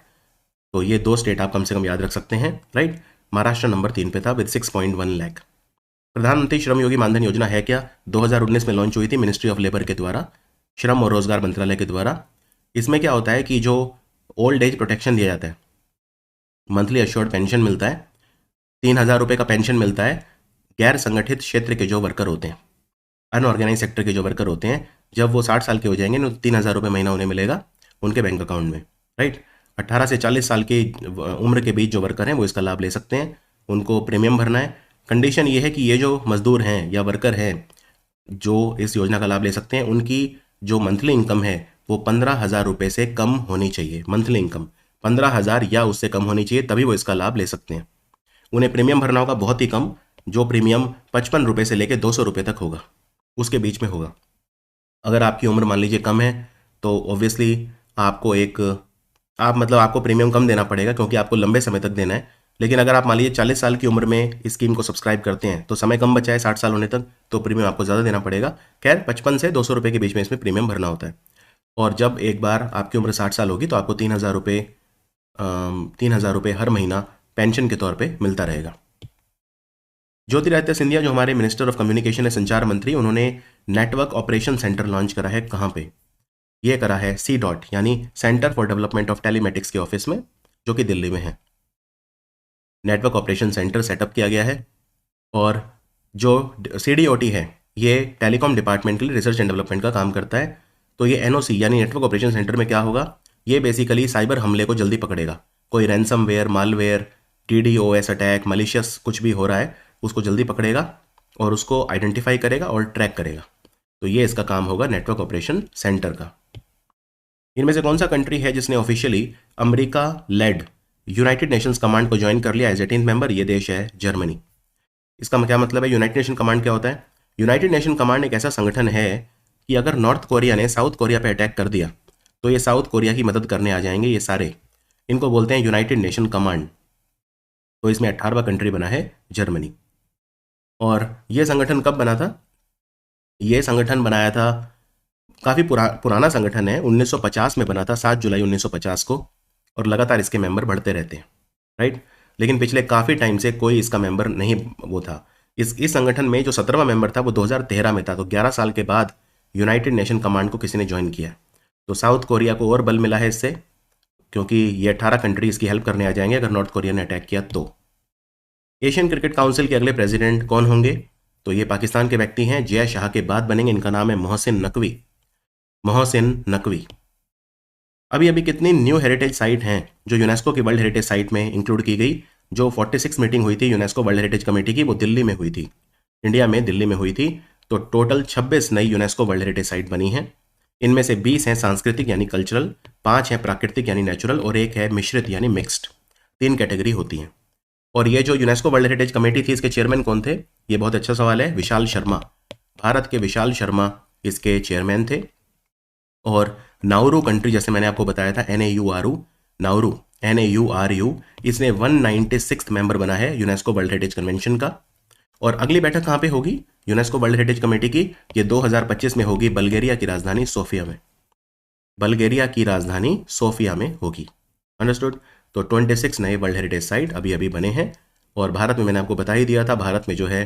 तो ये 2 स्टेट आप कम से कम याद रख सकते हैं, राइट। महाराष्ट्र नंबर 3 पे था विद 6.1 लाख। प्रधानमंत्री श्रम योगी मानधन योजना है क्या? 2019 में लॉन्च हुई थी मिनिस्ट्री ऑफ लेबर के द्वारा, श्रम और रोजगार मंत्रालय के द्वारा। इसमें क्या होता है कि जो ओल्ड एज प्रोटेक्शन दिया जाता है, मंथली अश्योर्ड पेंशन मिलता है, 3,000 रुपये का पेंशन मिलता है गैर संगठित क्षेत्र के जो वर्कर होते हैं, अनऑर्गेनाइज सेक्टर के जो वर्कर होते हैं, जब वो 60 साल के हो जाएंगे तो 3,000 रुपये महीना उन्हें मिलेगा उनके बैंक अकाउंट में, राइट। 18 से 40 साल की उम्र के बीच जो वर्कर हैं वो इसका लाभ ले सकते हैं, उनको प्रीमियम भरना है। कंडीशन ये है कि ये जो मजदूर हैं या वर्कर हैं जो इस योजना का लाभ ले सकते हैं, उनकी जो मंथली इनकम है वो 15,000 रुपये से कम होनी चाहिए। मंथली इनकम 15,000 या उससे कम होनी चाहिए, तभी वो इसका लाभ ले सकते हैं। उन्हें प्रीमियम भरना होगा बहुत ही कम, जो प्रीमियम 55 रुपये से लेकर 200 रुपये तक होगा, उसके बीच में होगा। अगर आपकी उम्र मान लीजिए कम है तो ऑब्वियसली आपको आपको प्रीमियम कम देना पड़ेगा क्योंकि आपको लंबे समय तक देना है। लेकिन अगर आप मान लीजिए 40 साल की उम्र में इस स्कीम को सब्सक्राइब करते हैं तो समय कम बचा है 60 साल होने तक, तो प्रीमियम आपको ज़्यादा देना पड़ेगा। खैर 55 से 200 रुपये के बीच में इसमें प्रीमियम भरना होता है। और जब एक बार आपकी उम्र 60 साल होगी तो आपको 3,000 रुपये हर महीना पेंशन के तौर पर मिलता रहेगा। ज्योतिरादित्य सिंधिया जो हमारे मिनिस्टर ऑफ कम्युनिकेशन है, संचार मंत्री, उन्होंने नेटवर्क ऑपरेशन सेंटर लॉन्च करा है। कहाँ पे ये करा है? CDOT यानी centre for development of telematics के ऑफिस में, जो कि दिल्ली में है। नेटवर्क ऑपरेशन सेंटर सेटअप किया गया है। और जो CDOT है ये टेलीकॉम डिपार्टमेंट के लिए रिसर्च एंड डेवलपमेंट का काम करता है। तो ये NOC यानी नेटवर्क ऑपरेशन सेंटर में क्या होगा, ये बेसिकली साइबर हमले को जल्दी पकड़ेगा। कोई ransomware, malware, DDoS attack, malicious कुछ भी हो रहा है उसको जल्दी पकड़ेगा और उसको आइडेंटिफाई करेगा और ट्रैक करेगा। तो ये इसका काम होगा नेटवर्क ऑपरेशन सेंटर का। इनमें से कौन सा कंट्री है जिसने officially America led United Nations command को ज्वाइन कर लिया एज 18th मेंबर? ये देश है जर्मनी। इसका क्या मतलब है? यूनाइटेड नेशन कमांड क्या होता है? यूनाइटेड नेशन कमांड एक ऐसा संगठन है कि अगर नॉर्थ कोरिया ने साउथ कोरिया पर अटैक कर दिया तो ये साउथ कोरिया की मदद करने आ जाएंगे ये सारे। इनको बोलते हैं यूनाइटेड नेशन कमांड। तो इसमें 18वां कंट्री बना है जर्मनी। और ये संगठन कब बना था? ये संगठन बनाया था, काफ़ी पुराना संगठन है, 1950 में बना था, 7 जुलाई 1950 को। और लगातार इसके मेंबर बढ़ते रहते हैं, राइट। लेकिन पिछले काफ़ी टाइम से कोई इसका मेंबर नहीं वो था। इस संगठन में जो 17वां मेंबर था वो 2013 में था। तो 11 साल के बाद यूनाइटेड नेशन कमांड को किसी ने ज्वाइन किया। तो साउथ कोरिया को और बल मिला है इससे, क्योंकि ये 18 कंट्री इसकी हेल्प करने आ जाएंगे अगर नॉर्थ कोरिया ने अटैक किया तो। एशियन क्रिकेट काउंसिल के अगले प्रेसिडेंट कौन होंगे? तो ये पाकिस्तान के व्यक्ति हैं, जय शाह के बाद बनेंगे। इनका नाम है मोहसिन नकवी। मोहसिन नकवी। अभी अभी कितनी न्यू हेरिटेज साइट हैं जो यूनेस्को की वर्ल्ड हेरिटेज साइट में इंक्लूड की गई? जो 46 मीटिंग हुई थी यूनेस्को वर्ल्ड हेरिटेज कमेटी की, वो दिल्ली में हुई थी, इंडिया में दिल्ली में हुई थी। तो टोटल 26 नई यूनेस्को वर्ल्ड हेरिटेज साइट बनी हैं। इनमें से 20 हैं सांस्कृतिक यानी कल्चरल, 5 हैं प्राकृतिक यानी नेचुरल, और 1 है मिश्रित यानी मिक्स्ड। 3 कैटेगरी होती हैं। और ये जो यूनेस्को वर्ल्ड हेरिटेज कमेटी थी, इसके चेयरमैन कौन थे? ये बहुत अच्छा सवाल है। विशाल शर्मा, भारत के विशाल शर्मा इसके चेयरमैन थे। और नाउरू कंट्री, जैसे मैंने आपको बताया था, NAURU, इसने 196 मेंबर बना है यूनेस्को वर्ल्ड हेरिटेज कन्वेंशन का। और अगली बैठक कहाँ पे होगी यूनेस्को वर्ल्ड हेरिटेज कमेटी की? ये 2025 में होगी बल्गेरिया की राजधानी सोफिया में। बल्गेरिया की राजधानी सोफिया में होगी। अंडरस्टूड? तो 26 नए वर्ल्ड हेरिटेज साइट अभी अभी बने हैं। और भारत में मैंने आपको बता ही दिया था, भारत में जो है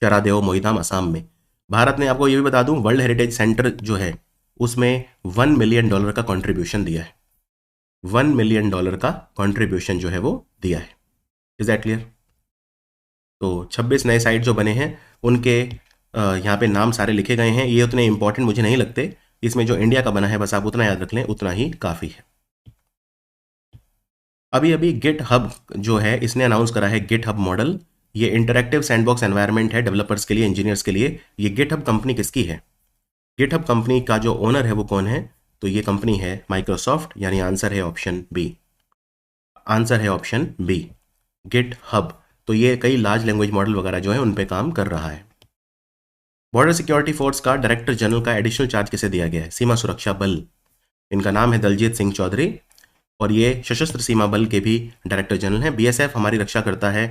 शरादेव मोईधाम असम में। भारत ने, आपको ये भी बता दूं, वर्ल्ड हेरिटेज सेंटर जो है उसमें $1 मिलियन का कंट्रीब्यूशन दिया है। $1 मिलियन का कंट्रीब्यूशन जो है वो दिया है। Is that clear? तो 26 नए साइट जो बने हैं उनके यहाँ पे नाम सारे लिखे गए हैं। ये उतने इंपॉर्टेंट मुझे नहीं लगते। इसमें जो इंडिया का बना है बस आप उतना याद रख लें, उतना ही काफ़ी है। अभी अभी गिट हब जो है इसने अनाउंस करा है गिट हब मॉडल। ये इंटरैक्टिव सैंडबॉक्स एनवायरनमेंट है डेवलपर्स के लिए, इंजीनियर्स के लिए। ये गिट हब कंपनी किसकी है? गिट हब कंपनी का जो ओनर है वो कौन है? तो ये कंपनी है माइक्रोसॉफ्ट, यानी आंसर है ऑप्शन बी। आंसर है ऑप्शन बी, गिट हब। तो ये कई लार्ज लैंग्वेज मॉडल वगैरह जो है उन पे काम कर रहा है। बॉर्डर सिक्योरिटी फोर्स का डायरेक्टर जनरल का एडिशनल चार्ज किसे दिया गया है? सीमा सुरक्षा बल। इनका नाम है दलजीत सिंह चौधरी और ये सशस्त्र सीमा बल के भी डायरेक्टर जनरल हैं। BSF हमारी रक्षा करता है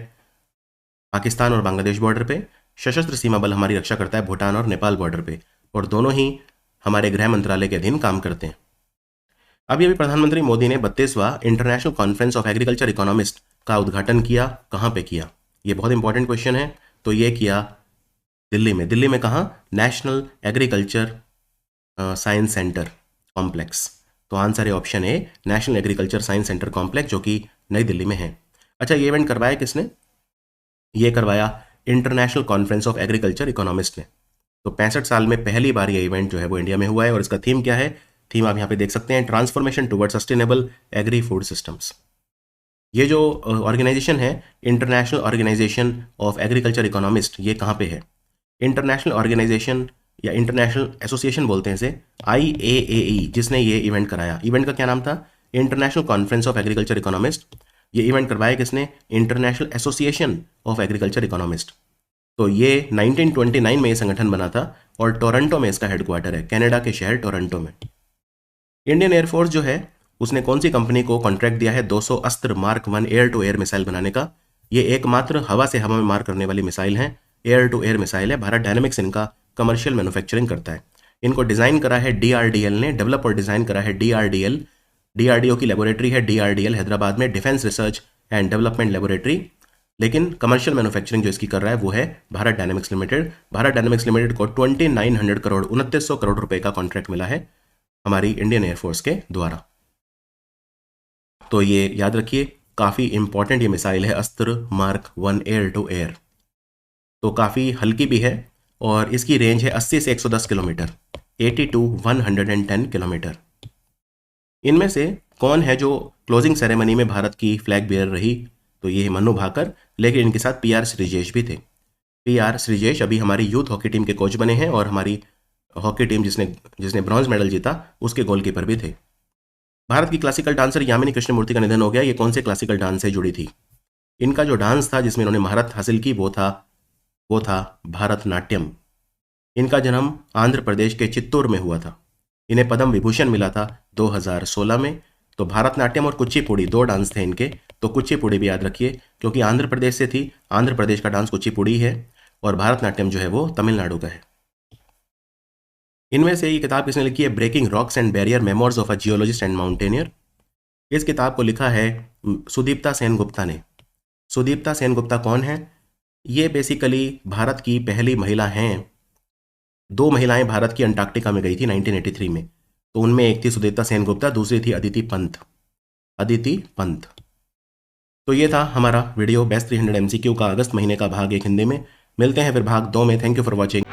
पाकिस्तान और बांग्लादेश बॉर्डर पे। सशस्त्र सीमा बल हमारी रक्षा करता है भूटान और नेपाल बॉर्डर पे, और दोनों ही हमारे गृह मंत्रालय के अधीन काम करते हैं। अभी अभी प्रधानमंत्री मोदी ने 32वां international conference of agriculture economist का उद्घाटन किया। कहाँ पे किया? ये बहुत इंपॉर्टेंट क्वेश्चन है। तो ये किया दिल्ली में। दिल्ली में कहाँ? National agriculture science centre complex. तो आंसर है option A, national agriculture science centre complex, जो कि नई दिल्ली में है। अच्छा, ये इवेंट करवाया किसने? ये करवाया international conference of agriculture economist ने। तो 65 साल में पहली बार ये इवेंट जो है वो इंडिया में हुआ है, और इसका थीम क्या है? थीम आप यहाँ पे देख सकते हैं, transformation toward sustainable agri food systems. ये जो ऑर्गेनाइजेशन है, international organisation of agriculture economist, ये कहाँ पे है? इंटरनेशनल ऑर्गेनाइजेशन या इंटरनेशनल एसोसिएशन बोलते हैं इसे, IAAE, जिसने ये इवेंट कराया। इवेंट का क्या नाम था? International conference of agriculture economist. ये इवेंट करवाया किसने? International association of agriculture economist. तो ये 1929 में ये संगठन बना था, और टोरंटो में इसका हेडक्वार्टर है, कनाडा के शहर टोरंटो में। इंडियन एयरफोर्स जो है उसने कौन सी कंपनी को कॉन्ट्रैक्ट दिया है 200 Astra mark 1 air to air missile बनाने का? ये एकमात्र हवा से हवा में मार करने वाली मिसाइल है, एयर टू एयर मिसाइल है। भारत डायनेमिक्स इनका कमर्शियल मैन्युफैक्चरिंग करता है। इनको डिजाइन करा है DRDL ने, डेवलप और डिजाइन करा है DRDL। DRDO की लेबोरेटरी है DRDL हैदराबाद में, defence research and development laboratory. लेकिन कमर्शियल मैन्युफैक्चरिंग जो इसकी कर रहा है वो है Bharat dynamics limited. Bharat dynamics limited को 2900 करोड़ 2900 करोड़ रुपए का कॉन्ट्रैक्ट मिला है हमारी इंडियन एयरफोर्स के द्वारा। तो ये याद रखिए, काफ़ी इंपॉर्टेंट ये मिसाइल है, अस्त्र मार्क 1 एयर टू एयर। तो काफ़ी हल्की भी है, और इसकी रेंज है 80 से 110 किलोमीटर, 80 to 110 किलोमीटर। इनमें से कौन है जो क्लोजिंग सेरेमनी में भारत की फ्लैग बेयर रही? तो ये मनु भाकर, लेकिन इनके साथ PR श्रीजेश भी थे। PR श्रीजेश अभी हमारी यूथ हॉकी टीम के कोच बने हैं, और हमारी हॉकी टीम जिसने ब्रॉन्ज मेडल जीता उसके गोलकीपर भी थे। भारत की क्लासिकल डांसर यामिनी कृष्णमूर्ति का निधन हो गया। ये कौन से क्लासिकल डांस से जुड़ी थी? इनका जो डांस था जिसमें इन्होंने महारत हासिल की वो था भारतनाट्यम। इनका जन्म आंध्र प्रदेश के चित्तूर में हुआ था। इन्हें पद्म विभूषण मिला था 2016 में। तो भारतनाट्यम और कुचिपुड़ी 2 डांस थे इनके। तो कुचिपुड़ी भी याद रखिए, क्योंकि आंध्र प्रदेश से थी, आंध्र प्रदेश का डांस कुचिपुड़ी है, और भारतनाट्यम जो है वो तमिलनाडु का है। इनमें से ये किताब किसने लिखी है? Breaking rocks and barrier, memoirs of a geologist and mountaineer. इस किताब को लिखा है सुदीप्ता सेनगुप्ता ने। सुदीप्ता सेनगुप्ता कौन है? ये बेसिकली भारत की पहली महिला हैं। 2 महिलाएं भारत की अंटार्कटिका में गई थी 1983 में। तो उनमें एक थी सुदीप्ता सेनगुप्ता, दूसरी थी अदिति पंत। तो ये था हमारा वीडियो बेस्ट 300 MCQ का अगस्त महीने का भाग 1 हिंदी में। मिलते हैं फिर भाग 2 में। Thank you for watching.